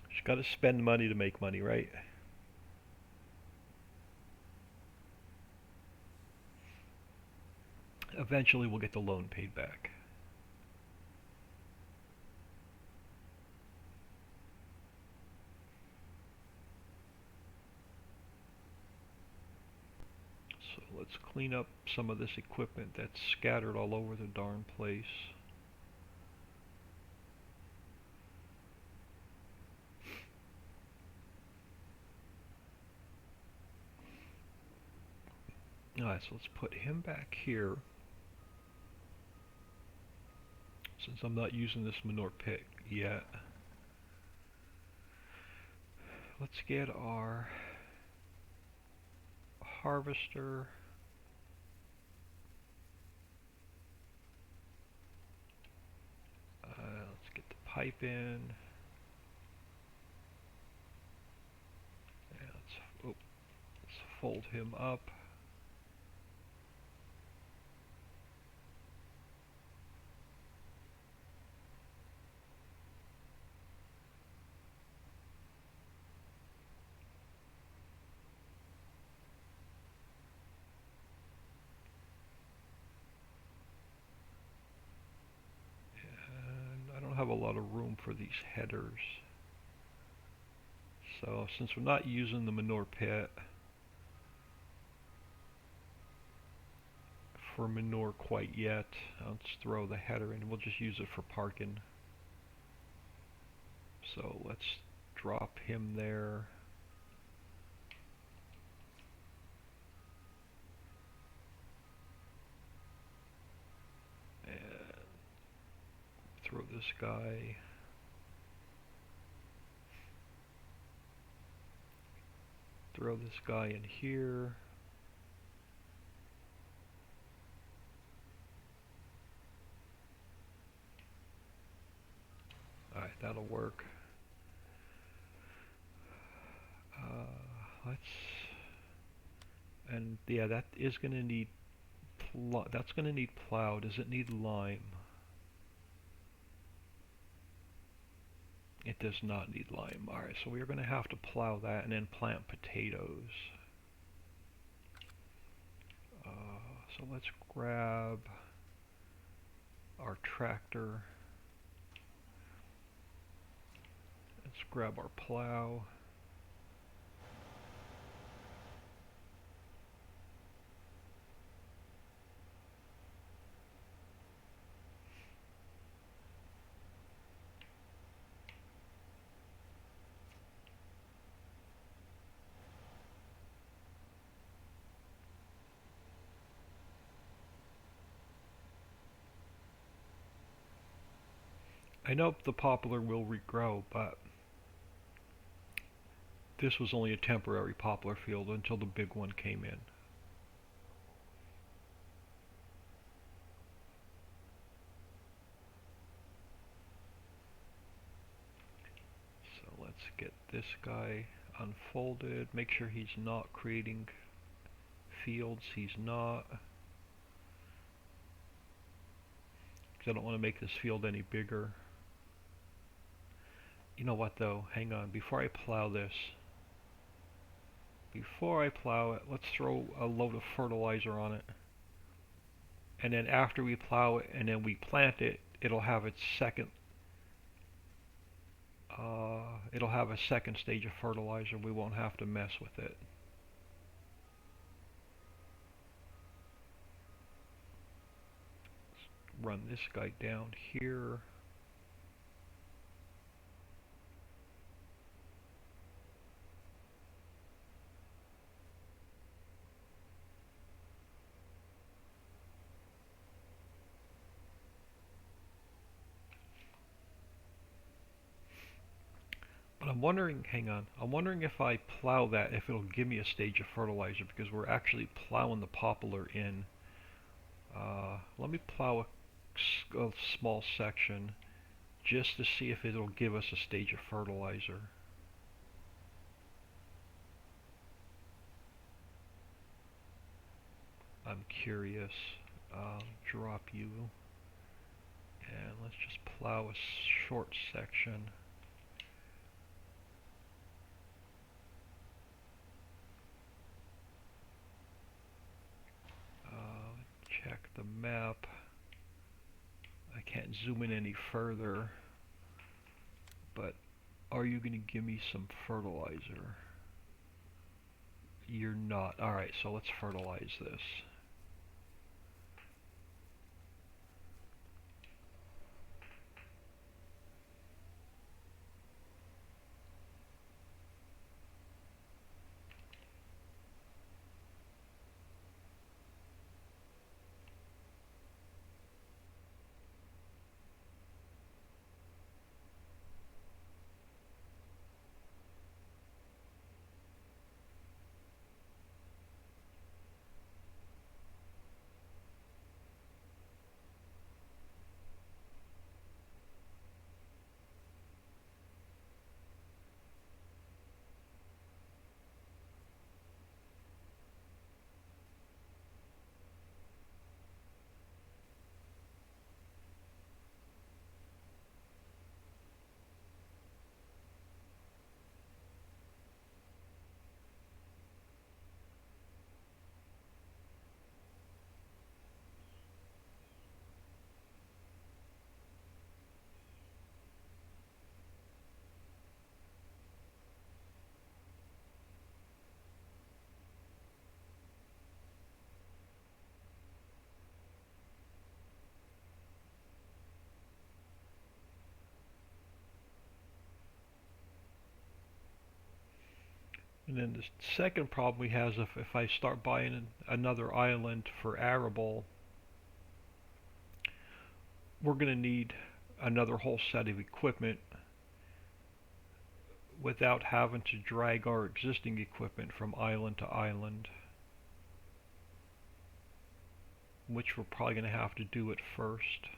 Just got to spend money to make money, right? eventually we'll get the loan paid back. So let's clean up some of this equipment that's scattered all over the darn place. Alright, so let's put him back here. Since I'm not using this manure pit yet. Let's get our harvester. Let's get the pipe in. And let's fold him up. And I don't have a lot of room for these headers. So since we're not using the manure pit for manure quite yet, let's throw the header in. We'll just use it for parking. So let's drop him there. And throw this guy. Throw this guy in here. Alright, that'll work. And yeah, that is going to need that's going to need plow. Does it need lime? It does not need lime. Alright, so we're going to have to plow that and then plant potatoes. So let's grab our tractor. Let's grab our plow. I know the poplar will regrow, but this was only a temporary poplar field until the big one came in. So let's get this guy unfolded. Make sure he's not creating fields. He's not. Because I don't want to make this field any bigger. You know what though? Hang on. Before I plow this, let's throw a load of fertilizer on it. And then after we plow it and then we plant it, it'll have its second stage of fertilizer. We won't have to mess with it. Let's run this guy down here. But I'm wondering, hang on, I'm wondering if I plow that, if it'll give me a stage of fertilizer, because we're actually plowing the poplar in. Let me plow a small section just to see if it'll give us a stage of fertilizer. I'm curious. Drop you. And let's just plow a short section. Check the map. can't zoom in any further, but are you going to give me some fertilizer? You're not. Alright, so let's fertilize this. And then the second problem we have is if I start buying another island for arable, we're going to need another whole set of equipment without having to drag our existing equipment from island to island, which we're probably going to have to do at first.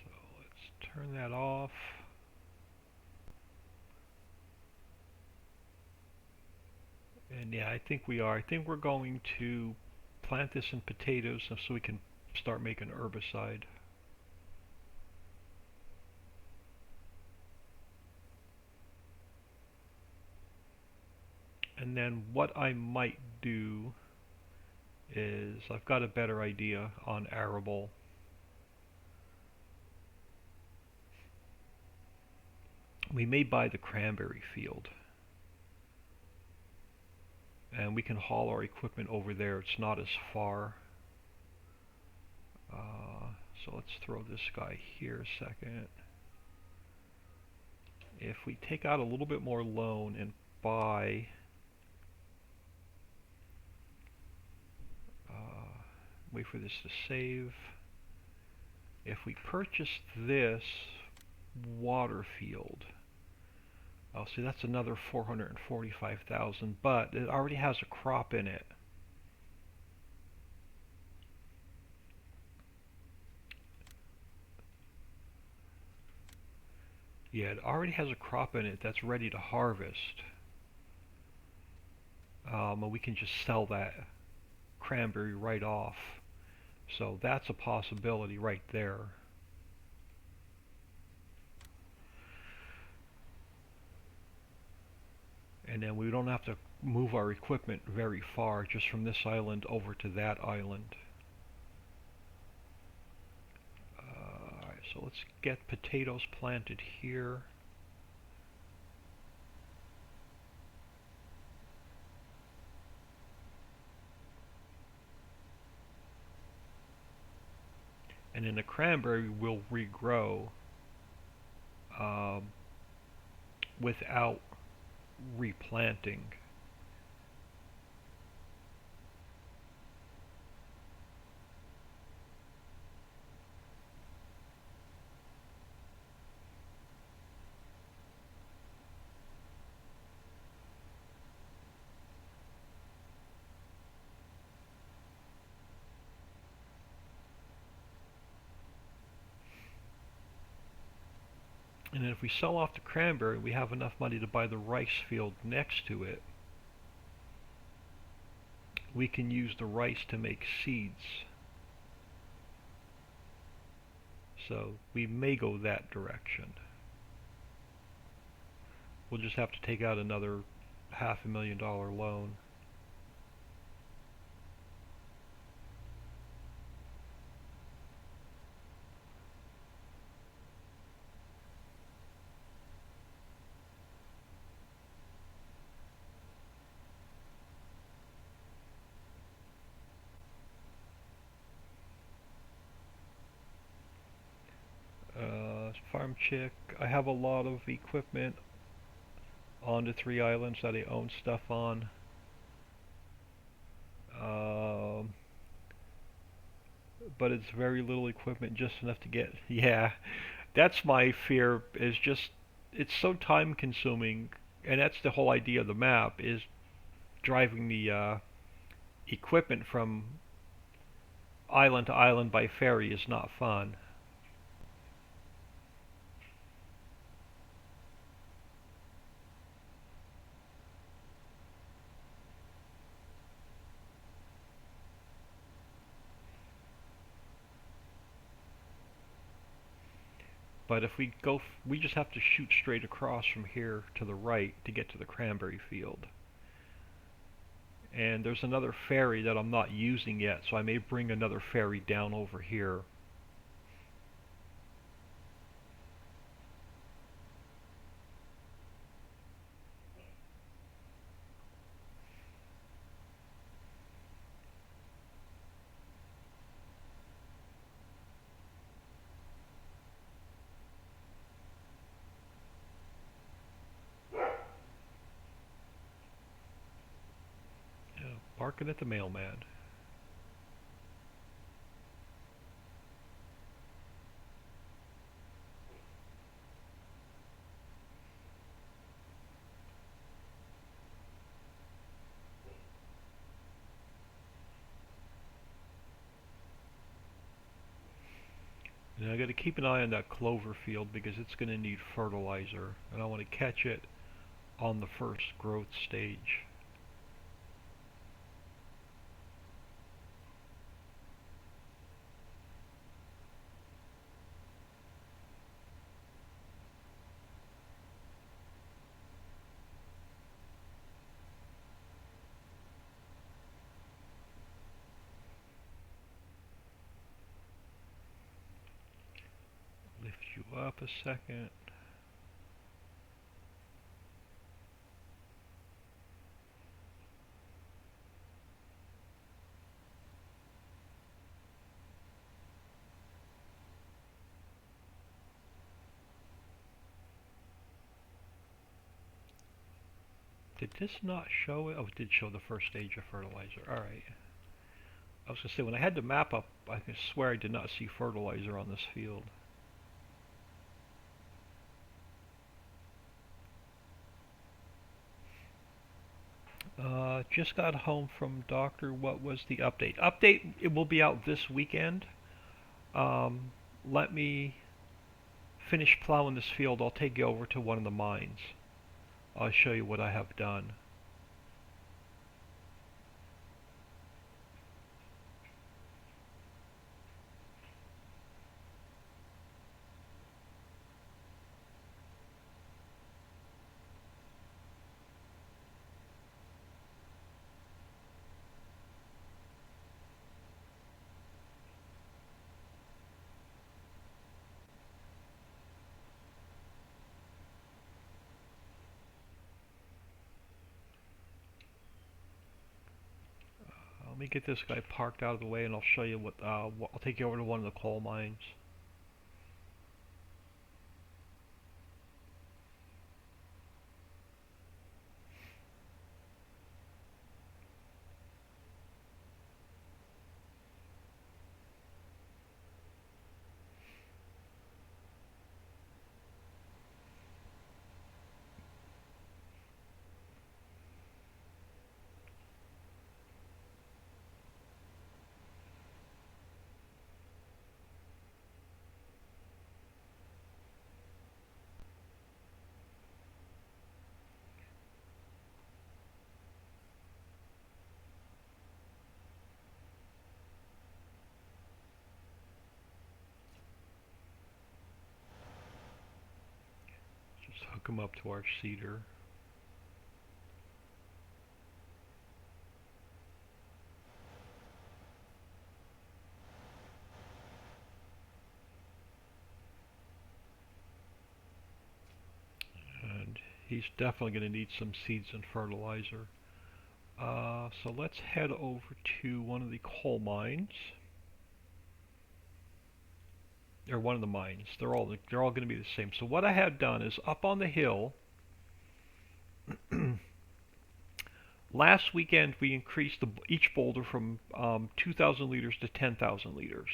So let's turn that off. And yeah, I think we are. I think we're going to plant this in potatoes so we can start making herbicide. And then what I might do is, I've got a better idea on arable. We may buy the cranberry field, and we can haul our equipment over there. It's not as far. So let's throw this guy here a second. If we take out a little bit more loan and buy wait for this to save. If we purchase this water field, oh, see, that's another 445,000, but it already has a crop in it. Yeah, it already has a crop in it that's ready to harvest. And we can just sell that cranberry right off. So that's a possibility right there. And then we don't have to move our equipment very far, just from this island over to that island. Alright, so let's get potatoes planted here. And then the cranberry will regrow without replanting. And then if we sell off the cranberry, we have enough money to buy the rice field next to it. We can use the rice to make seeds. So we may go that direction. We'll just have to take out another $500,000 loan. Farm chick. I have a lot of equipment on the 3 islands that I own stuff on. Um, but it's very little equipment, just enough to get. Yeah, that's my fear. Is just it's so time consuming, and that's the whole idea of the map is driving the equipment from island to island by ferry is not fun. But if we go, we just have to shoot straight across from here to the right to get to the cranberry field. And there's another ferry that I'm not using yet, so I may bring another ferry down over here. Barking at the mailman. And I got to keep an eye on that clover field because it's going to need fertilizer, and I want to catch it on the first growth stage. Lift you up a second. Did this not show it? Oh, it did show the first stage of fertilizer. Alright. I was going to say, when I had the map up, I can swear I did not see fertilizer on this field. Just got home from doctor. What was the update? Update, it will be out this weekend. Um, Let me finish plowing this field. I'll take you over to one of the mines. I'll show you what I have done. Let me get this guy parked out of the way and I'll show you what, I'll take you over to one of the coal mines. hook them up to our seeder. And he's definitely going to need some seeds and fertilizer. So let's head over to one of the coal mines, or one of the mines. They're all going to be the same. So what I have done is up on the hill. Last weekend we increased each boulder from 2,000 liters to 10,000 liters.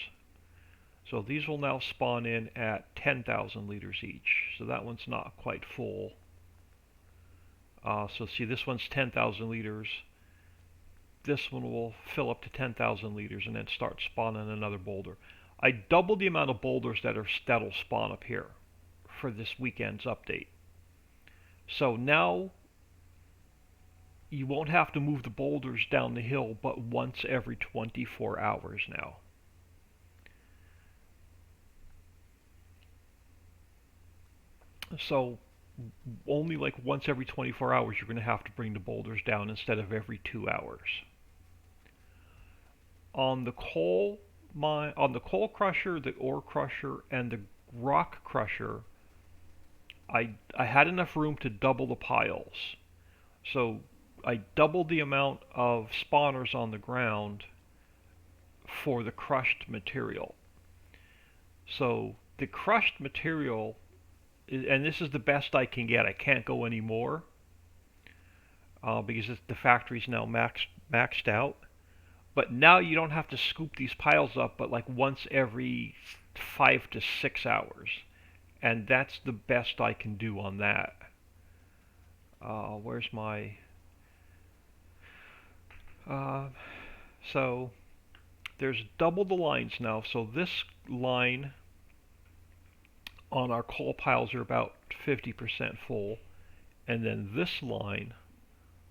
So these will now spawn in at 10,000 liters each. So that one's not quite full. So see, this one's 10,000 liters. This one will fill up to 10,000 liters and then start spawning another boulder. I doubled the amount of boulders that'll spawn up here for this weekend's update. So now you won't have to move the boulders down the hill but once every 24 hours now. So only like once every 24 hours you're going to have to bring the boulders down instead of every 2 hours. On the coal crusher, the ore crusher, and the rock crusher, I had enough room to double the piles. So I doubled the amount of spawners on the ground for the crushed material. So the crushed material, and this is the best I can get. I can't go any more because the factory's now maxed out. But now you don't have to scoop these piles up, but like once every 5 to 6 hours. And that's the best I can do on that. Where's my... so there's double the lines now. So this line on our coal piles are about 50% full. And then this line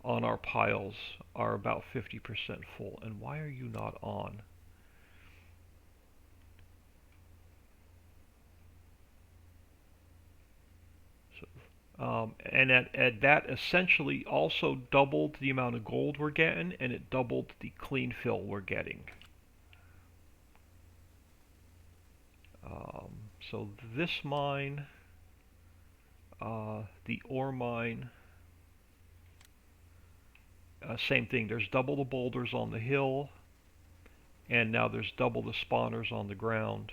on our piles are about 50% full. And why are you not on? And that essentially also doubled the amount of gold we're getting, and it doubled the clean fill we're getting. So this mine, the ore mine, same thing. There's double the boulders on the hill, and now there's double the spawners on the ground.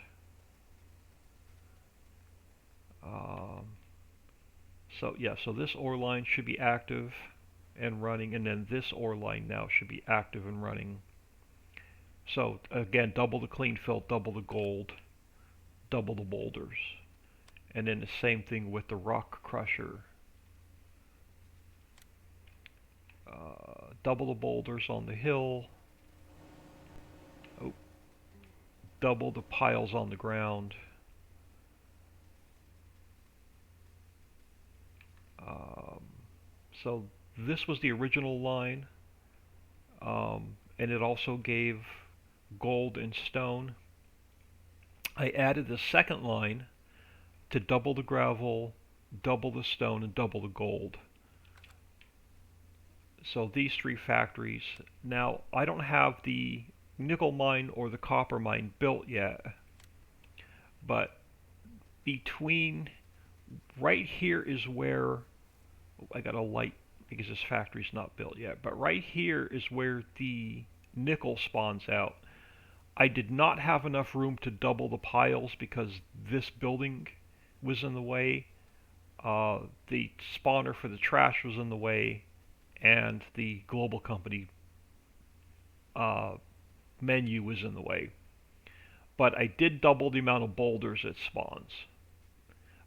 So yeah, so this ore line should be active and running, and then this ore line now should be active and running. So again, double the clean fill, double the gold, double the boulders. And then the same thing with the rock crusher. Double the boulders on the hill. Oh, double the piles on the ground. So this was the original line, and it also gave gold and stone. I added the second line to double the gravel, double the stone, and double the gold. So these three factories. Now, I don't have the nickel mine or the copper mine built yet, but between right here is where I got a light because this factory's not built yet, but right here is where the nickel spawns out. I did not have enough room to double the piles because this building was in the way. The spawner for the trash was in the way, and the global company menu was in the way. But I did double the amount of boulders it spawns.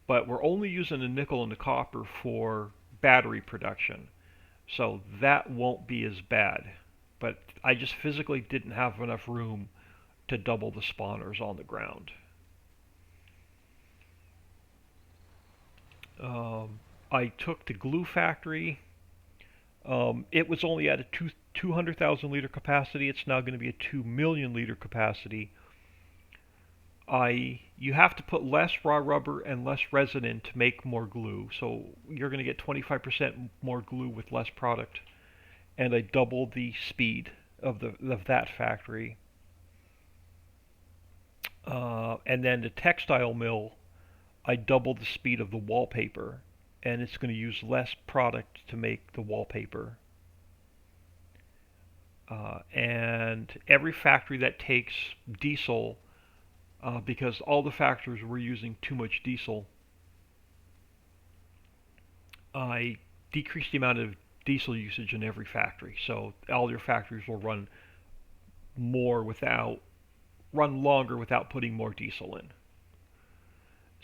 But we're only using the nickel and the copper for battery production, so that won't be as bad. But I just physically didn't have enough room to double the spawners on the ground. I took the glue factory. It was only at a 200,000 liter capacity. It's now going to be a 2 million liter capacity. you have to put less raw rubber and less resin in to make more glue. So you're going to get 25% more glue with less product. And I doubled the speed of that factory. And then the textile mill, I doubled the speed of the wallpaper, and it's going to use less product to make the wallpaper. And every factory that takes diesel, because all the factories were using too much diesel, I decreased the amount of diesel usage in every factory. So all your factories will more without run longer without putting more diesel in.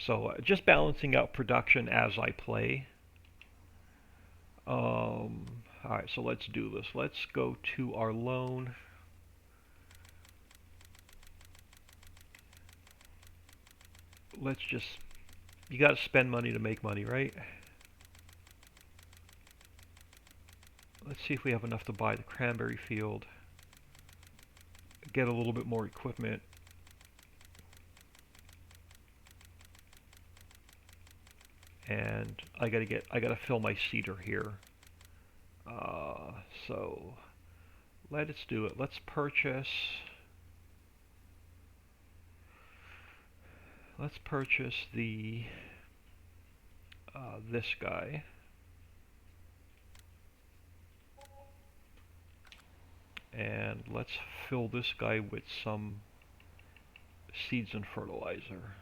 So just balancing out production as I play. Alright, so let's do this. Let's go to our loan. Let's just, you got to spend money to make money, right? Let's see if we have enough to buy the cranberry field. Get a little bit more equipment. And I gotta fill my seeder here. So let's do it. Let's purchase the this guy. And let's fill this guy with some seeds and fertilizer.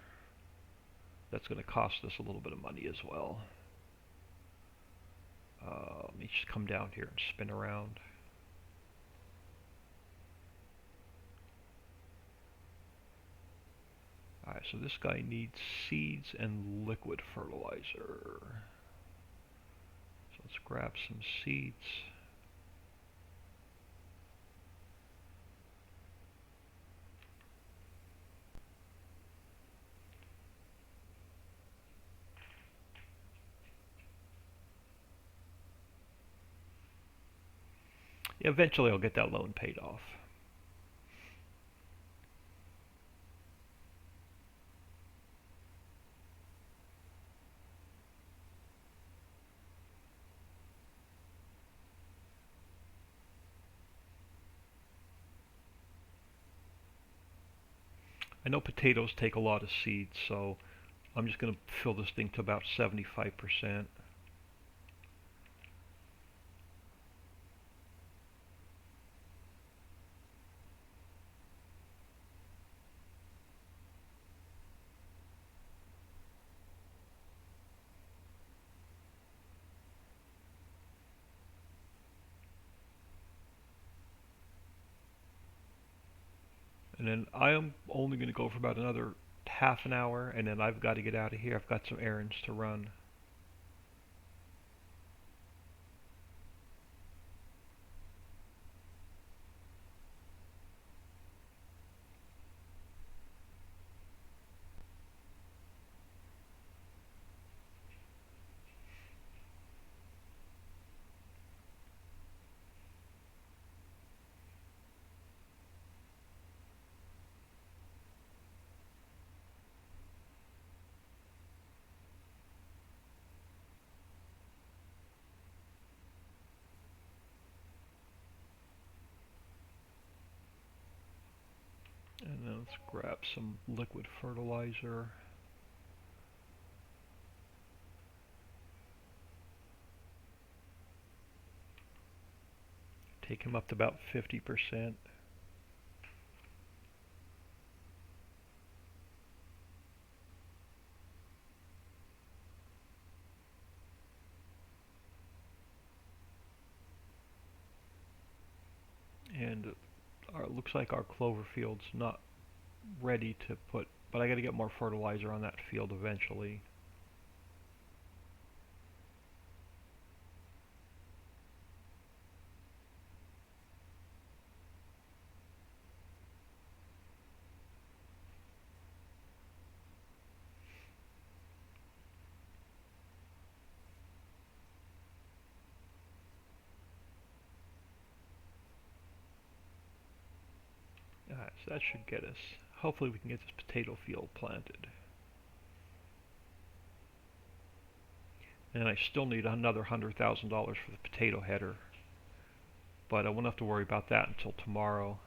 That's going to cost us a little bit of money as well. Let me just come down here and spin around. Alright, so this guy needs seeds and liquid fertilizer. So let's grab some seeds. Eventually I'll get that loan paid off. I know potatoes take a lot of seeds, so I'm just going to fill this thing to about 75%. And then I am only going to go for about another half an hour, and then I've got to get out of here. I've got some errands to run. And then let's grab some liquid fertilizer. Take him up to about 50%. And it looks like our clover field's not ready to put, but I got to get more fertilizer on that field eventually. Alright, so that should get us Hopefully we can get this potato field planted. And I still need another $100,000 for the potato header. But I won't have to worry about that until tomorrow.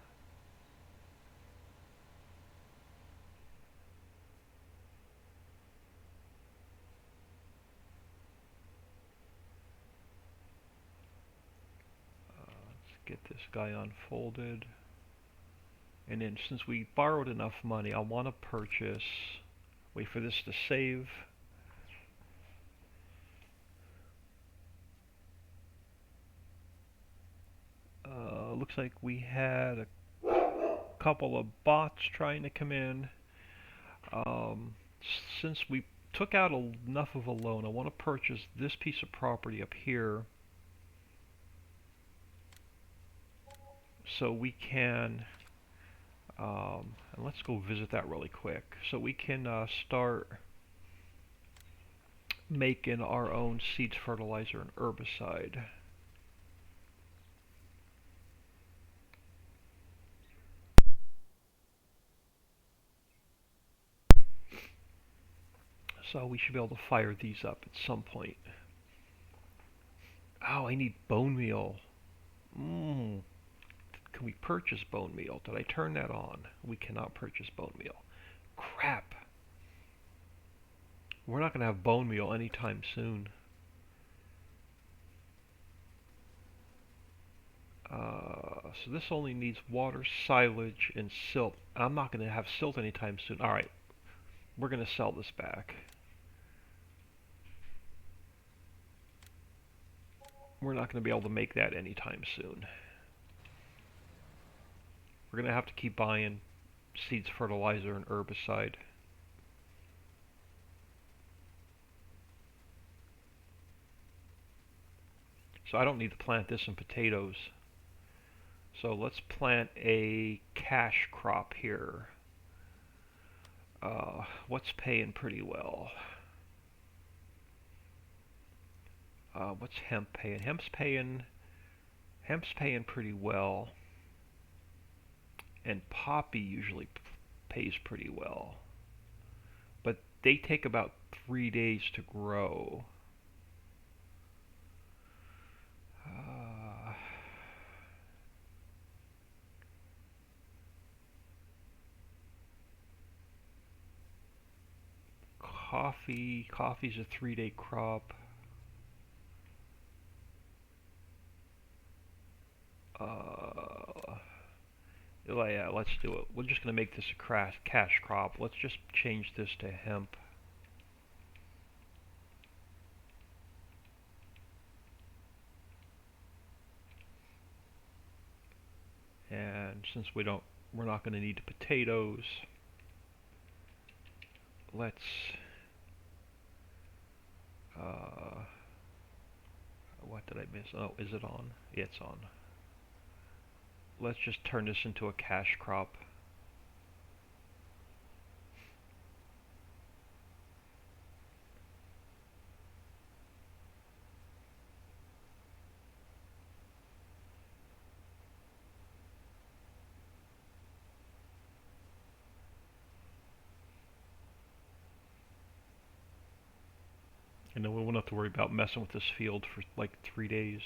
Let's get this guy unfolded. And then since we borrowed enough money, I want to purchase, wait for this to save. Looks like we had a couple of bots trying to come in. Since we took out enough of a loan, I want to purchase this piece of property up here so we can, and let's go visit that really quick, so we can start making our own seeds, fertilizer, and herbicide. So we should be able to fire these up at some point. Oh, I need bone meal. Can we purchase bone meal? Did I turn that on? We cannot purchase bone meal. Crap. We're not going to have bone meal anytime soon. So this only needs water, silage, and silt. I'm not going to have silt anytime soon. Alright, we're going to sell this back. We're not going to be able to make that anytime soon. We're going to have to keep buying seeds, fertilizer, and herbicide. So I don't need to plant this in potatoes. So let's plant a cash crop here. What's paying pretty well? What's hemp paying? Hemp's paying pretty well. And poppy usually pays pretty well. But they take about 3 days to grow. Coffee's a 3-day crop. Yeah, let's do it. We're just going to make this a cash crop. Let's just change this to hemp. And since we're not going to need the potatoes, let's what did I miss? Oh, is it on? Yeah, it's on. Let's just turn this into a cash crop. And then we won't have to worry about messing with this field for like 3 days.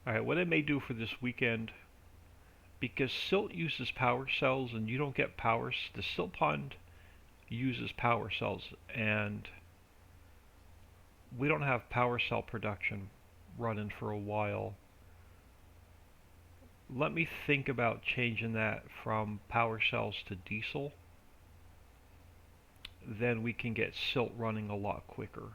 Alright, what I may do for this weekend, because silt uses power cells and you don't get power, the silt pond uses power cells, and we don't have power cell production running for a while. Let me think about changing that from power cells to diesel. Then we can get silt running a lot quicker.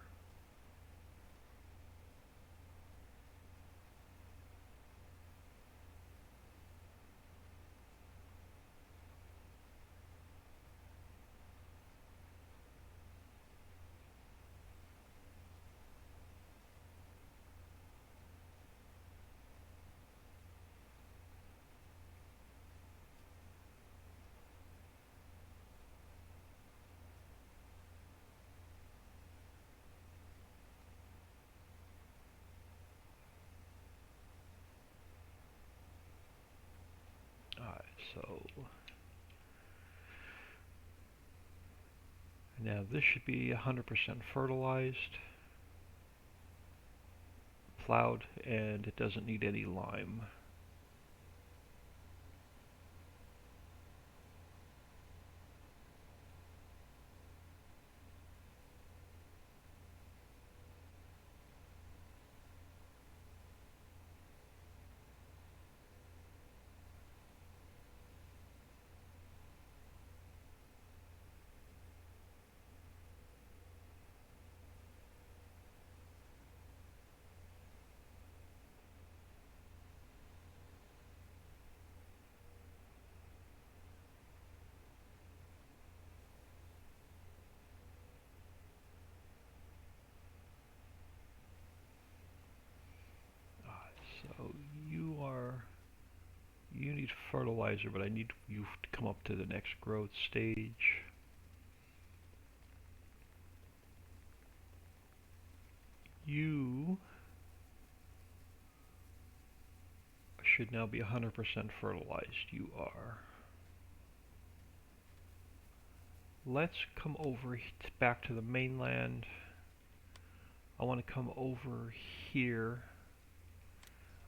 Alright, so now this should be 100% fertilized, plowed, and it doesn't need any lime. So you need fertilizer, but I need you to come up to the next growth stage. You should now be 100% fertilized. You are. Let's come over back to the mainland. I want to come over here.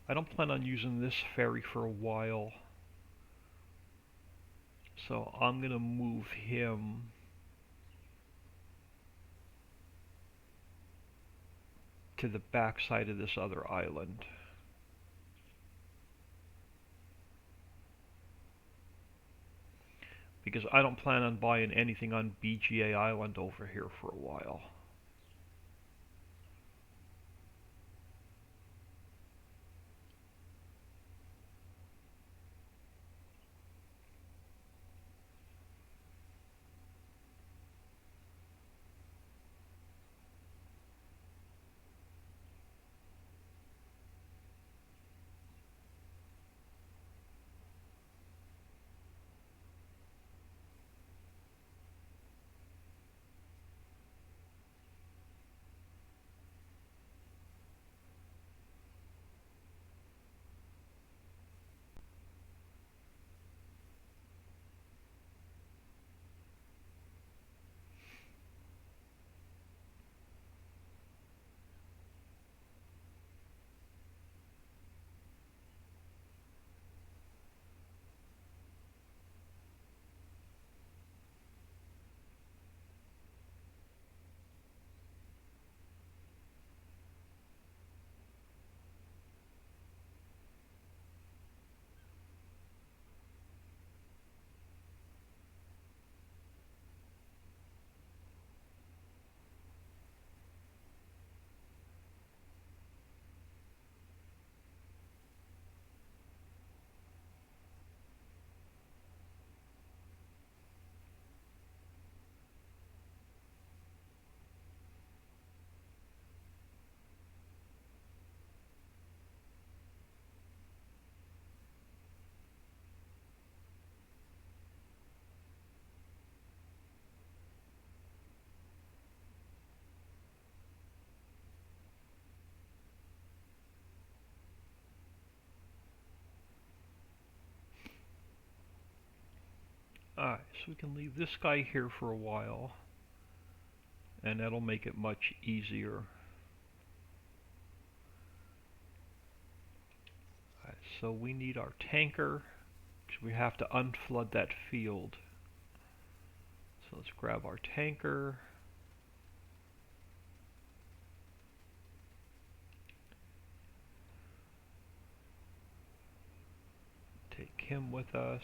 I don't plan on using this ferry for a while, so I'm going to move him to the back side of this other island. Because I don't plan on buying anything on BGA Island over here for a while. Alright, so we can leave this guy here for a while, and that'll make it much easier. So we need our tanker, because we have to unflood that field. So let's grab our tanker. Take him with us.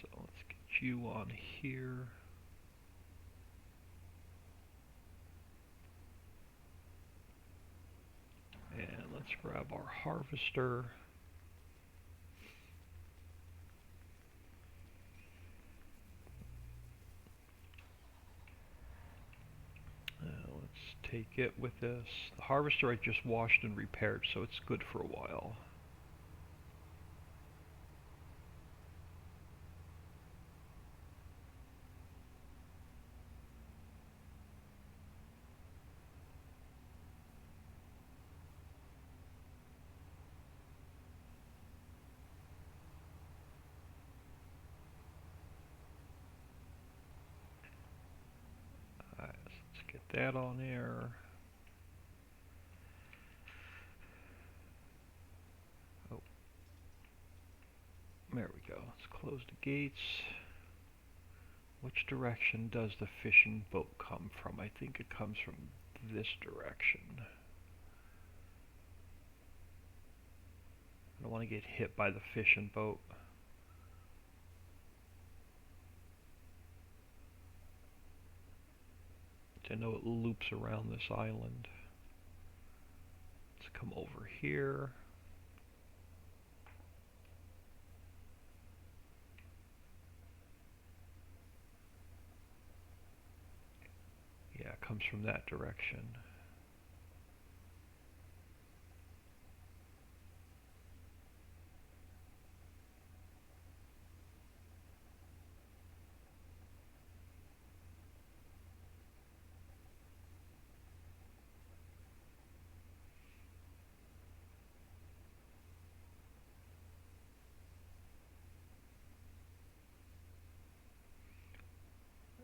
So let's get you on here. And let's grab our harvester. Let's take it with us. The harvester I just washed and repaired, so it's good for a while. Alright, so let's get that on there. Oh, there we go. Let's close the gates. Which direction does the fishing boat come from? I think it comes from this direction. I don't want to get hit by the fishing boat. I know it loops around this island. Let's come over here. Yeah, it comes from that direction.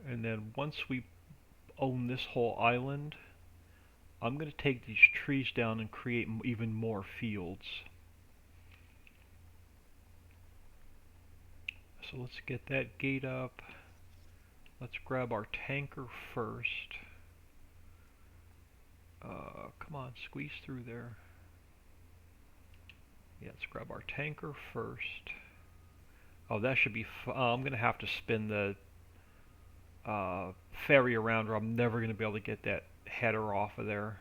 And then once we own this whole island, I'm going to take these trees down and create even more fields. So let's get that gate up. Let's grab our tanker first. Come on, squeeze through there. Yeah, let's grab our tanker first. Oh, that should be I'm going to have to spin the ferry around, or I'm never going to be able to get that header off of there.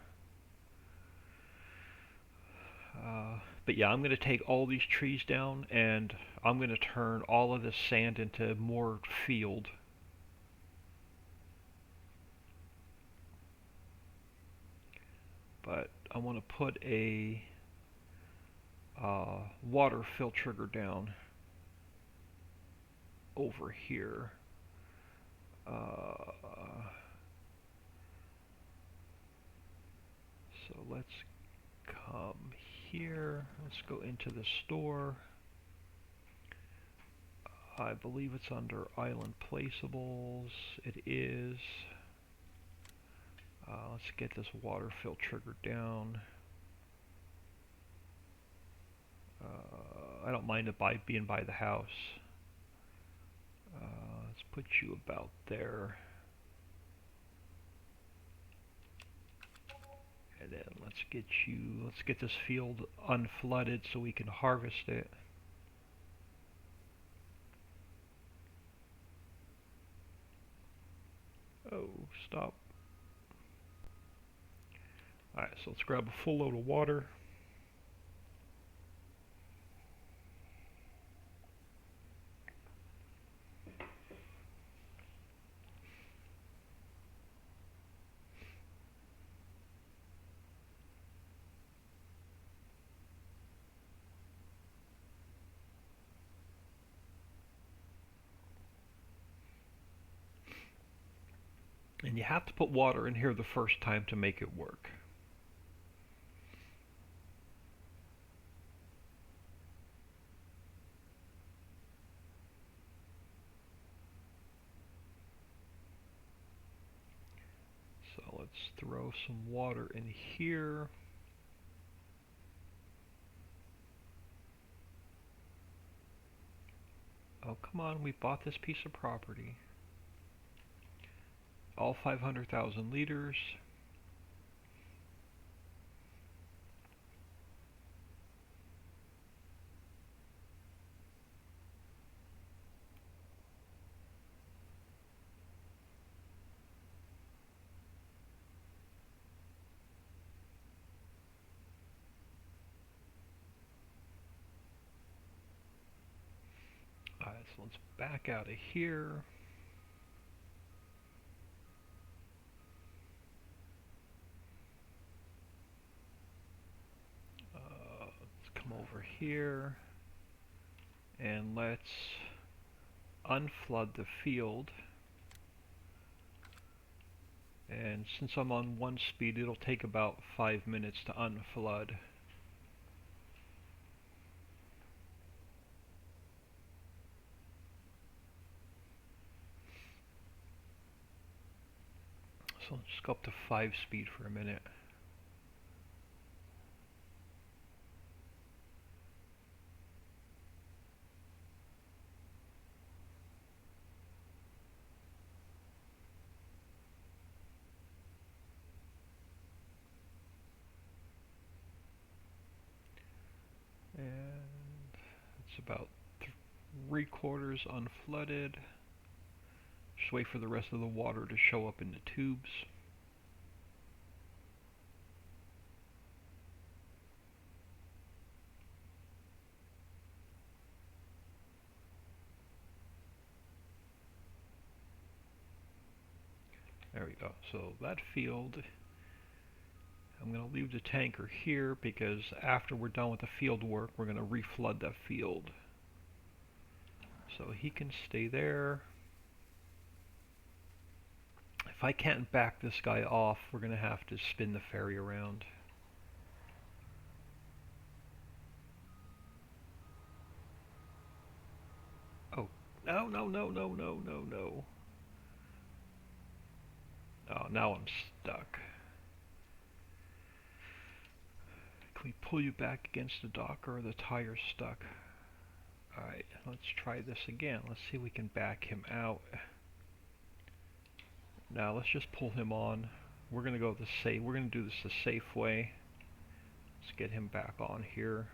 But yeah, I'm going to take all these trees down, and I'm going to turn all of this sand into more field. But I want to put a water fill trigger down over here. So let's come here. Let's go into the store. I believe it's under island placeables. It is. Let's get this water fill trigger down. I don't mind it being by the house. Let's put you about there. And then let's get this field unflooded so we can harvest it. Oh, stop. Alright, so let's grab a full load of water. And you have to put water in here the first time to make it work. So let's throw some water in here. Oh, come on, we bought this piece of property. All 500,000 liters. Alright, so let's back out of here. Let's come over here and let's unflood the field. And since I'm on 1 speed, it'll take about 5 minutes to unflood. So let's just go up to 5 speed for a minute. And it's about 3/4 unflooded. Just wait for the rest of the water to show up in the tubes. There we go. So that field, I'm going to leave the tanker here because after we're done with the field work, we're going to reflood that field. So he can stay there. If I can't back this guy off, we're going to have to spin the ferry around. Oh, no, no, no, no, no, no, no. Oh, now I'm stuck. Can we pull you back against the dock, or are the tires stuck? Alright, let's try this again. Let's see if we can back him out. Now let's just pull him on. We're gonna go we're gonna do this the safe way. Let's get him back on here.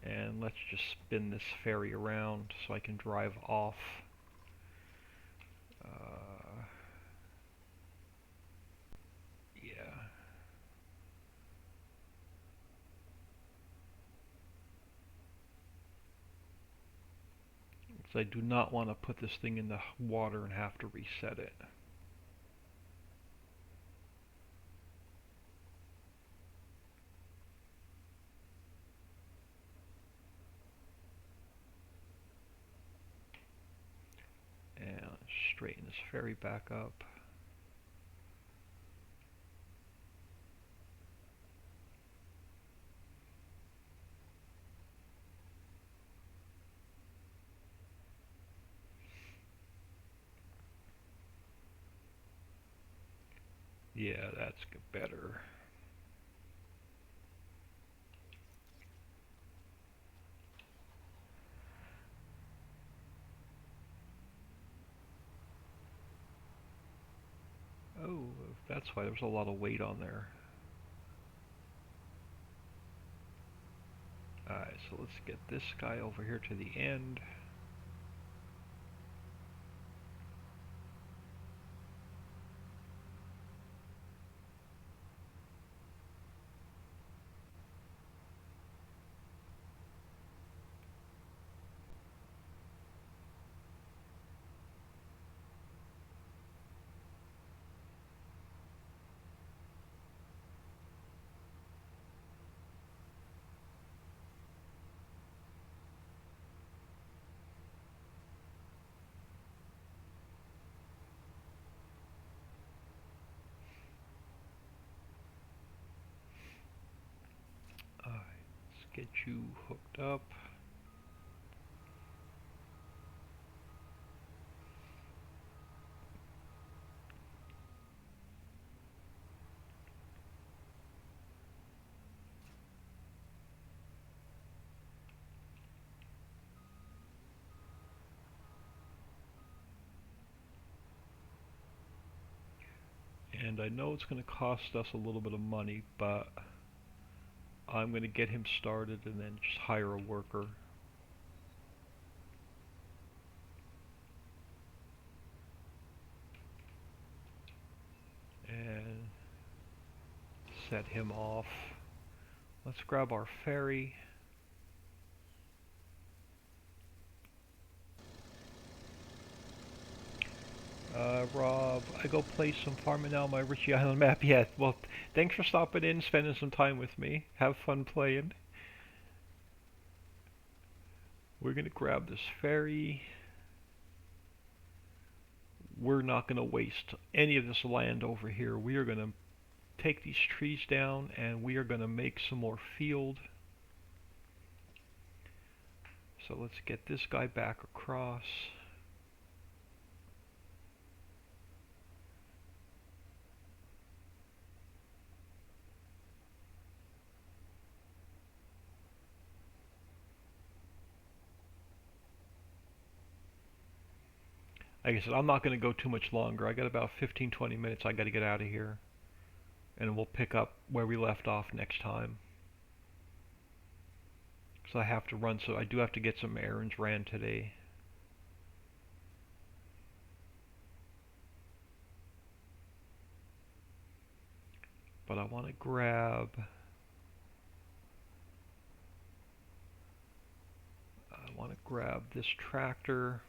And let's just spin this ferry around so I can drive off. Yeah. So I do not want to put this thing in the water and have to reset it. And straighten this ferry back up. Yeah, that's better. Oh, that's why there's a lot of weight on there. Alright, so let's get this guy over here to the end. get you hooked up. And I know it's going to cost us a little bit of money, but I'm going to get him started and then just hire a worker. And set him off. Let's grab our ferry. Rob, I go play some farming now on my Ricci Island map yet. Well, thanks for stopping in, spending some time with me. Have fun playing. We're gonna grab this ferry. We're not gonna waste any of this land over here. We are gonna take these trees down and we are gonna make some more field. So let's get this guy back across. Like I said, I'm not going to go too much longer. I got about 15-20 minutes. I got to get out of here. And we'll pick up where we left off next time. So I have to run, so I do have to get some errands ran today. But I want to grab... this tractor.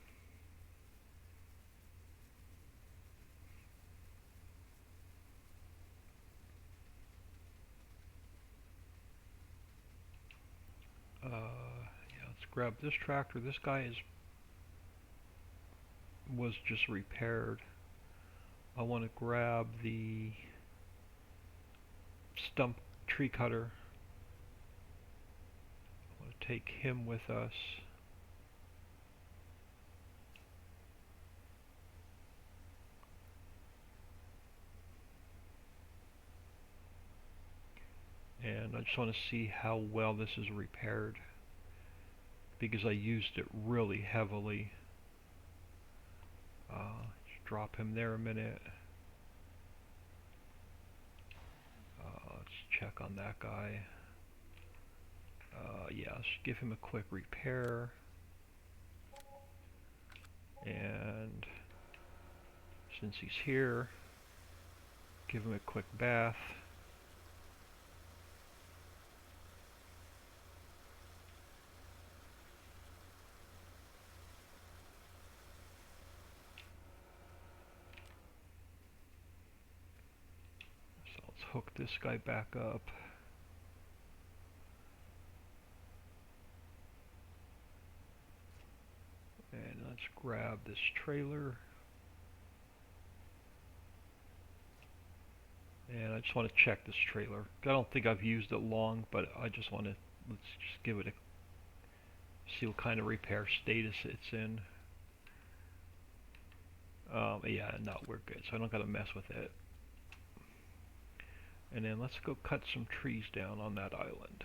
Yeah, let's grab this tractor. This guy was just repaired. I want to grab the stump tree cutter. I want to take him with us. And I just want to see how well this is repaired, because I used it really heavily. Just drop him there a minute. Let's check on that guy. Yeah, let's give him a quick repair. And since he's here, give him a quick bath. So let's hook this guy back up. And let's grab this trailer. And I just want to check this trailer. I don't think I've used it long, but I just want to, let's just give it a, see what kind of repair status it's in. Yeah, no, we're good, so I don't gotta mess with it. And then let's go cut some trees down on that island.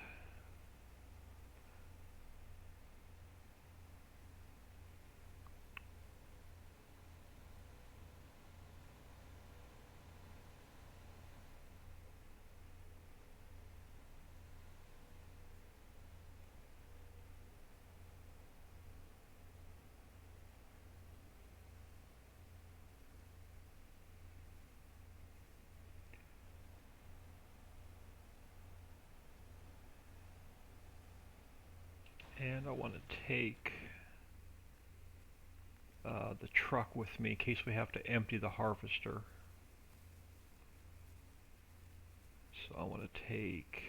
And I want to take the truck with me in case we have to empty the harvester. So I want to take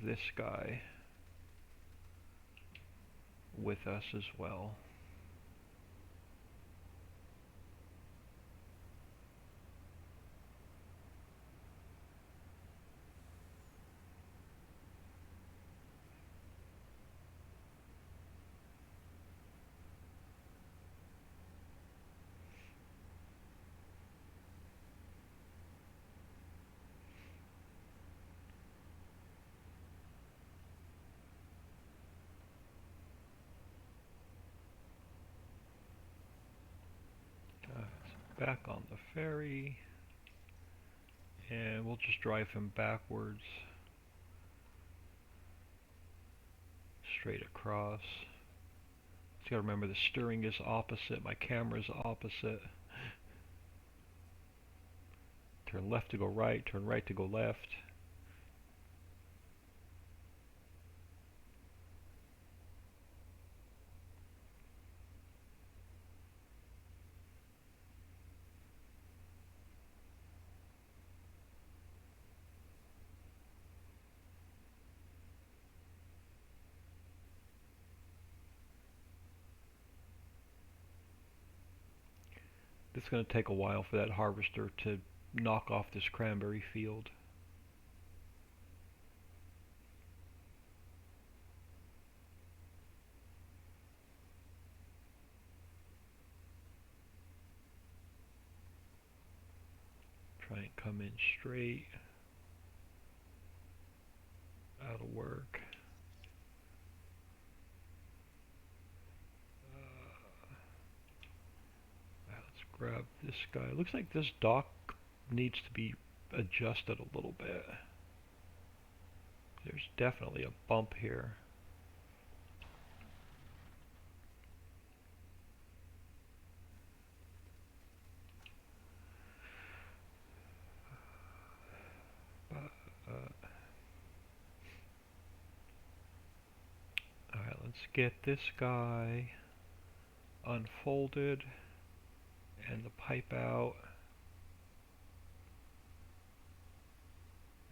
this guy with us as well. back on the ferry, and we'll just drive him backwards, straight across. Just gotta remember the steering is opposite, my camera is opposite. Turn left to go right, turn right to go left. It's going to take a while for that harvester to knock off this cranberry field. Try and come in straight. That'll work. Let's grab this guy. Looks like this dock needs to be adjusted a little bit. There's definitely a bump here. Alright, let's get this guy unfolded and the pipe out.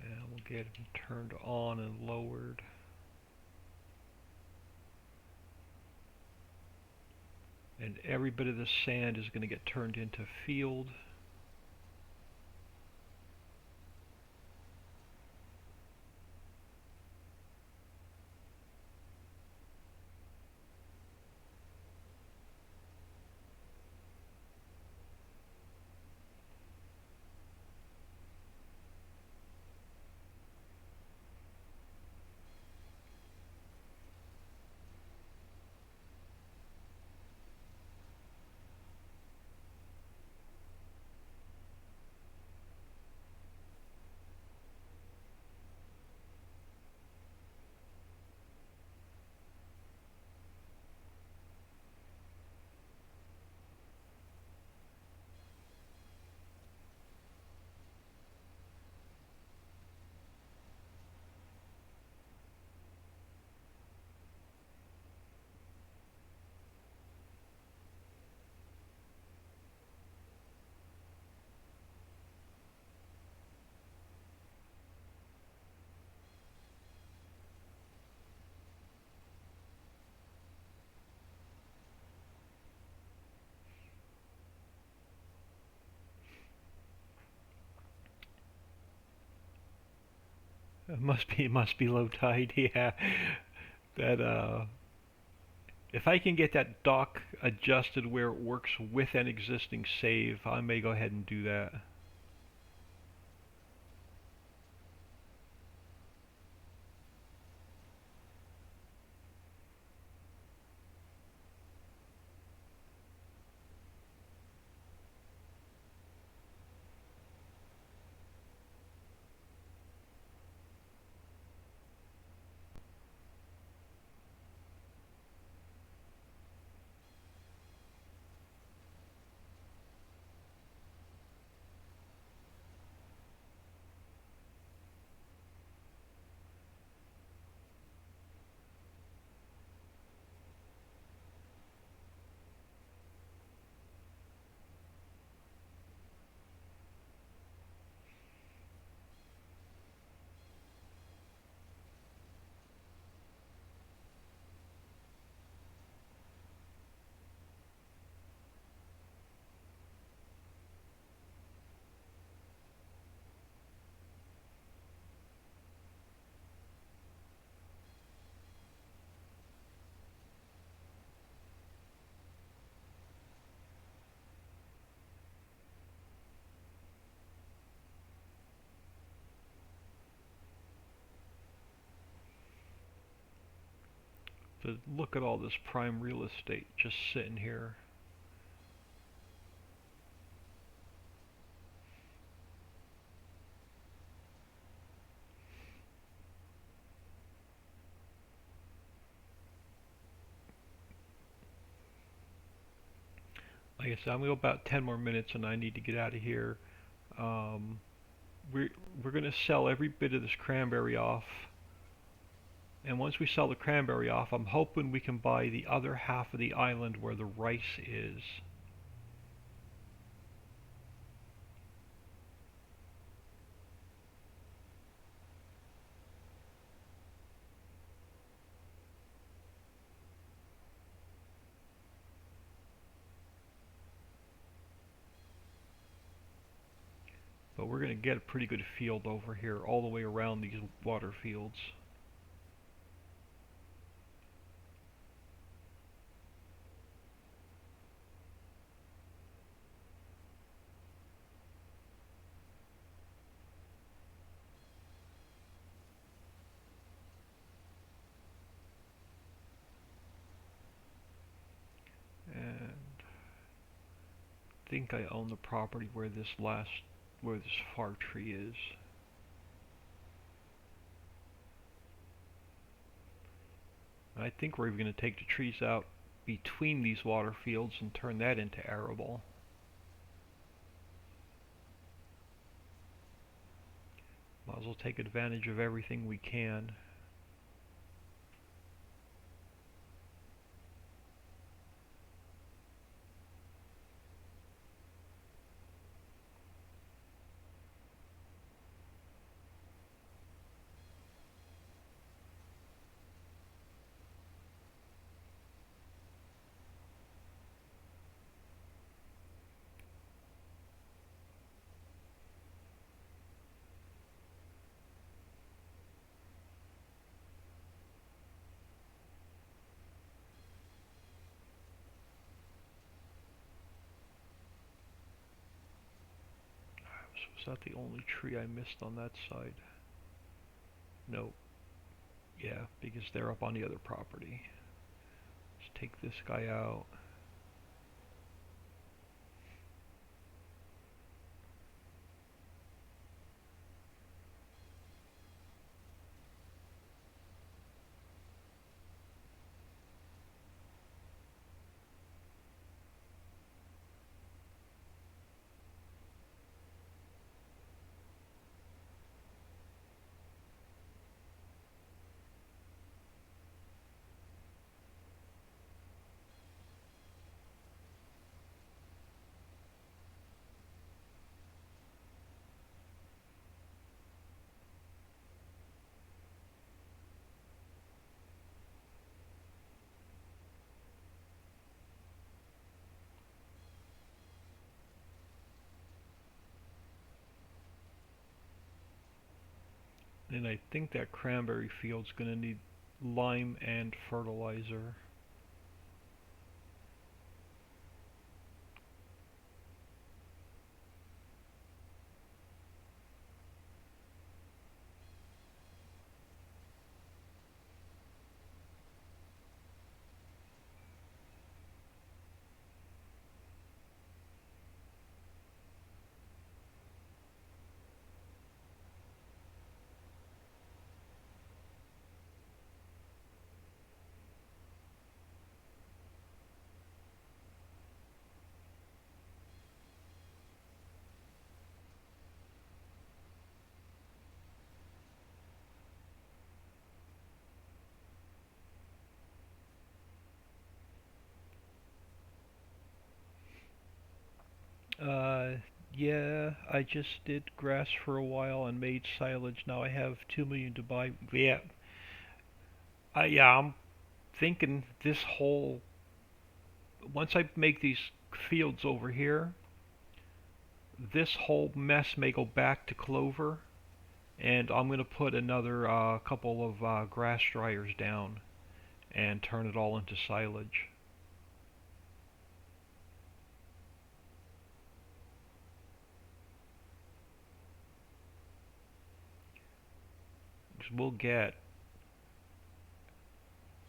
And we'll get him turned on and lowered. And every bit of this sand is going to get turned into field. It must be low tide, yeah. That if I can get that dock adjusted where it works with an existing save, I may go ahead and do that. To look at all this prime real estate just sitting here. like I said, I'm gonna go about 10 more minutes, and I need to get out of here. Um, we're gonna sell every bit of this cranberry off, and once we sell the cranberry off, I'm hoping we can buy the other half of the island where the rice is. But we're gonna get a pretty good field over here, all the way around these water fields. And I think I own the property where this far tree is. And I think we're even going to take the trees out between these water fields and turn that into arable. Might as well take advantage of everything we can. So was that the only tree I missed on that side? Nope. Yeah, because they're up on the other property. Let's take this guy out. And I think that cranberry field's gonna need lime and fertilizer. Uh, yeah, I just did grass for a while and made silage. Now I have 2 million to buy. Yeah, I'm thinking this whole, once I make these fields over here, this whole mess may go back to clover, and I'm gonna put another couple of grass dryers down and turn it all into silage. 'Cause we'll get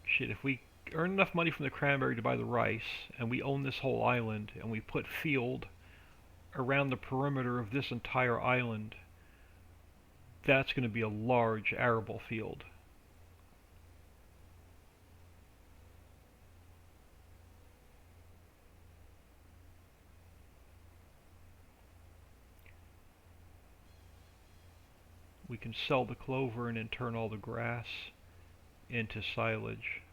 shit if we earn enough money from the cranberry to buy the rice, and we own this whole island, and we put field around the perimeter of this entire island. That's going to be a large arable field. We can sell the clover and then turn all the grass into silage.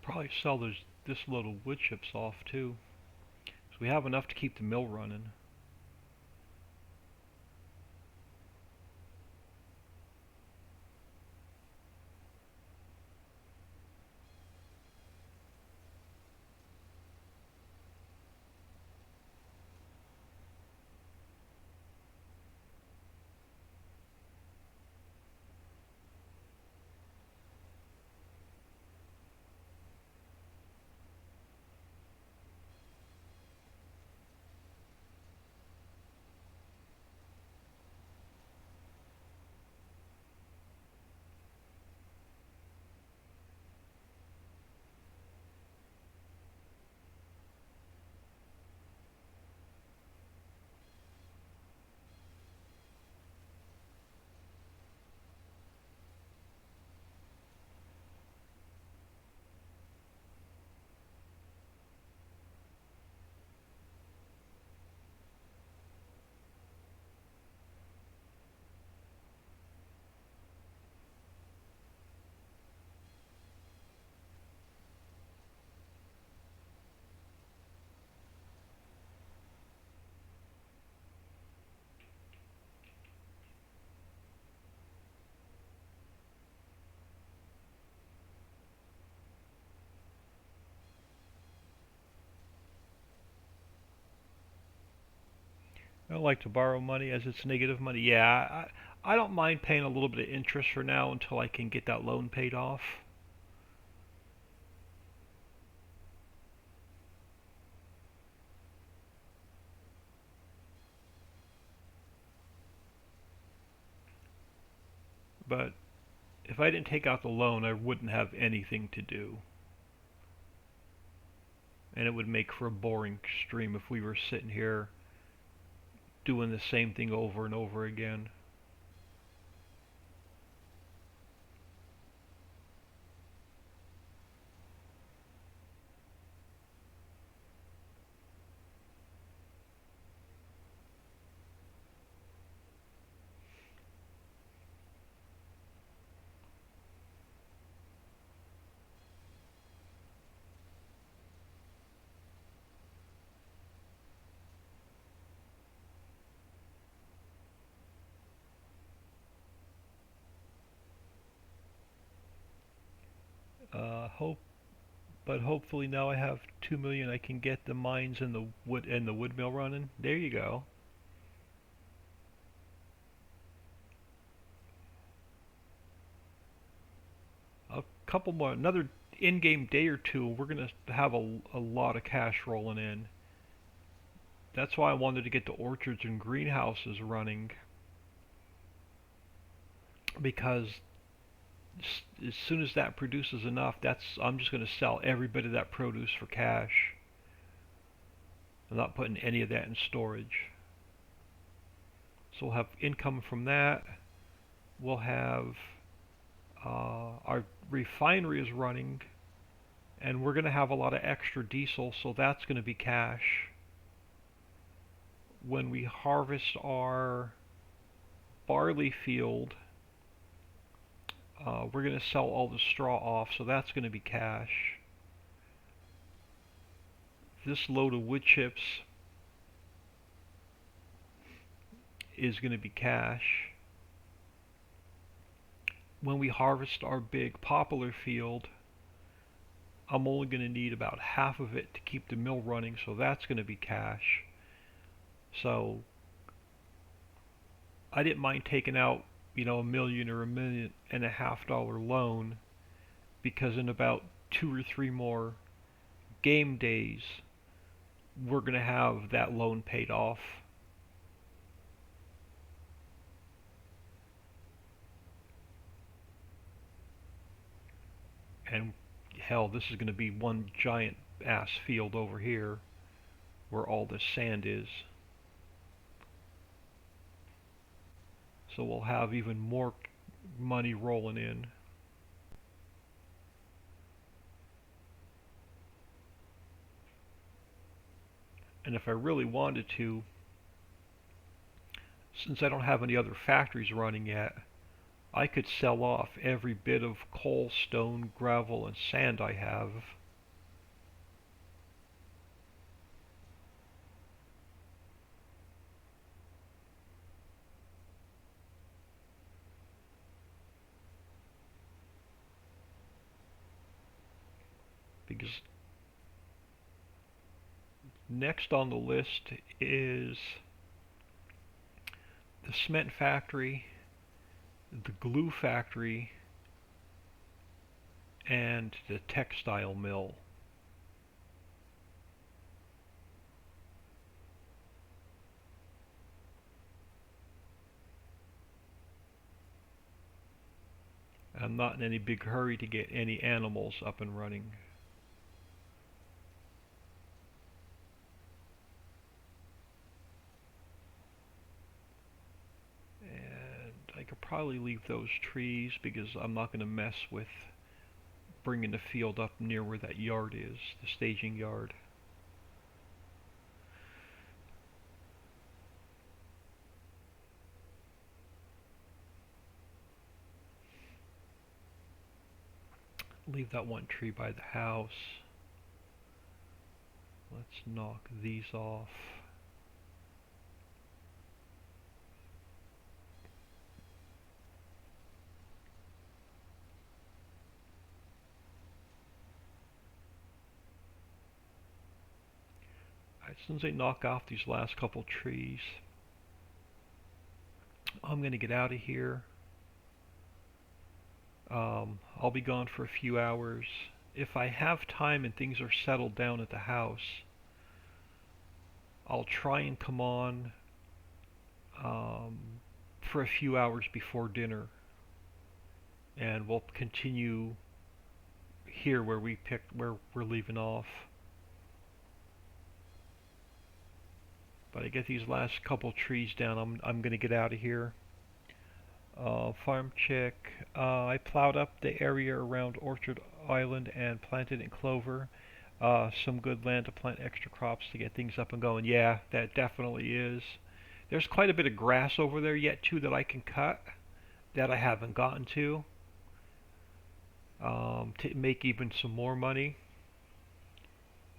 Probably sell this load of wood chips off too. So we have enough to keep the mill running. I don't like to borrow money as it's negative money. Yeah, I don't mind paying a little bit of interest for now until I can get that loan paid off. But if I didn't take out the loan, I wouldn't have anything to do. And it would make for a boring stream if we were sitting here doing the same thing over and over again. Hope, but hopefully now I have 2 million. I can get the mines and the wood mill running. There you go. A couple more, another in-game day or two. We're gonna have a lot of cash rolling in. That's why I wanted to get the orchards and greenhouses running, because as soon as that produces enough, I'm just going to sell every bit of that produce for cash. I'm not putting any of that in storage. So we'll have income from that. We'll have our refinery is running, and we're going to have a lot of extra diesel, so that's going to be cash. when we harvest our barley field, we're going to sell all the straw off, so that's going to be cash. This load of wood chips is going to be cash. When we harvest our big poplar field, I'm only going to need about half of it to keep the mill running, so that's going to be cash. So I didn't mind taking out, $1 million or $1.5 million loan, because in about 2 or 3 more game days, we're going to have that loan paid off. And hell, this is going to be one giant ass field over here where all this sand is. So we'll have even more money rolling in. And if I really wanted to, since I don't have any other factories running yet, I could sell off every bit of coal, stone, gravel, and sand I have. Because next on the list is the cement factory, the glue factory, and the textile mill. I'm not in any big hurry to get any animals up and running. And I could probably leave those trees because I'm not going to mess with bringing the field up near where that yard is, the staging yard. Leave that one tree by the house. Let's knock these off. As soon as I knock off these last couple trees, I'm going to get out of here. I'll be gone for a few hours. If I have time and things are settled down at the house, I'll try and come on um, for a few hours before dinner, and we'll continue here where we're leaving off. But I get these last couple trees down, I'm gonna get out of here. Farm check. I plowed up the area around Orchard Island and planted in clover. Some good land to plant extra crops to get things up and going. Yeah, that definitely is. There's quite a bit of grass over there yet too that I can cut that I haven't gotten to make even some more money.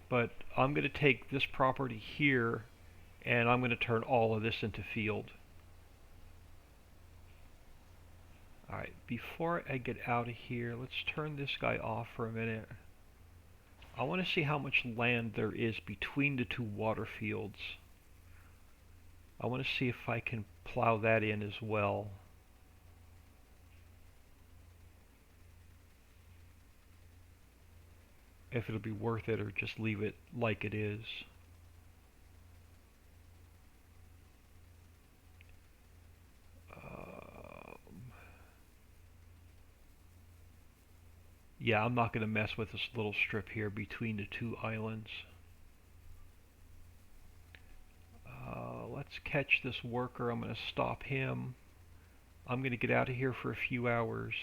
But I'm going to take this property here and I'm going to turn all of this into field. Alright, before I get out of here, let's turn this guy off for a minute. I want to see how much land there is between the two water fields. I want to see if I can plow that in as well. If it'll be worth it or just leave it like it is. Yeah, I'm not going to mess with this little strip here between the two islands. Let's catch this worker. I'm going to stop him. I'm going to get out of here for a few hours.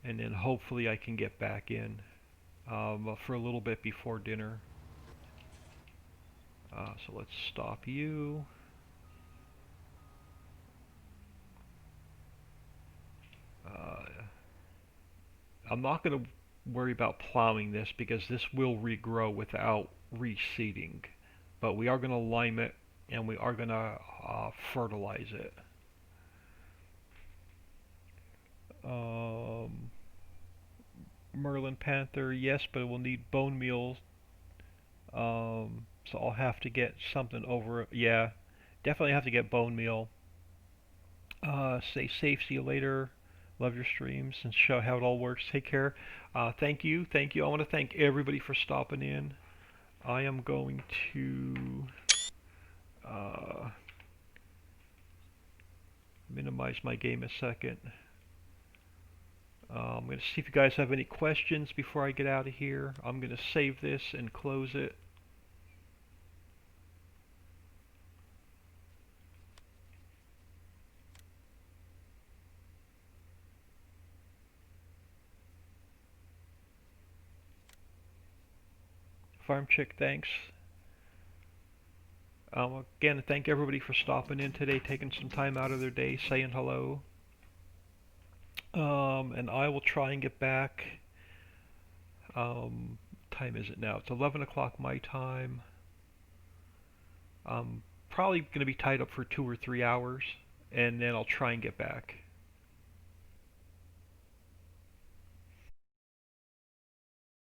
And then hopefully I can get back in for a little bit before dinner. So let's stop you. I'm not going to worry about plowing this because this will regrow without reseeding. But we are going to lime it and we are going to fertilize it. Um, Merlin Panther, yes, but it will need bone meal. So I'll have to get something over. Yeah, definitely have to get bone meal. Stay safe. See you later. Love your streams and show how it all works. Take care. Thank you. Thank you. I want to thank everybody for stopping in. I am going to uh, minimize my game a second. I'm going to see if you guys have any questions before I get out of here. I'm going to save this and close it. Farm Chick, thanks. Again, thank everybody for stopping in today, taking some time out of their day, saying hello. And I will try and get back. Time is it now? It's 11 o'clock my time. I'm probably going to be tied up for 2 or 3 hours, and then I'll try and get back.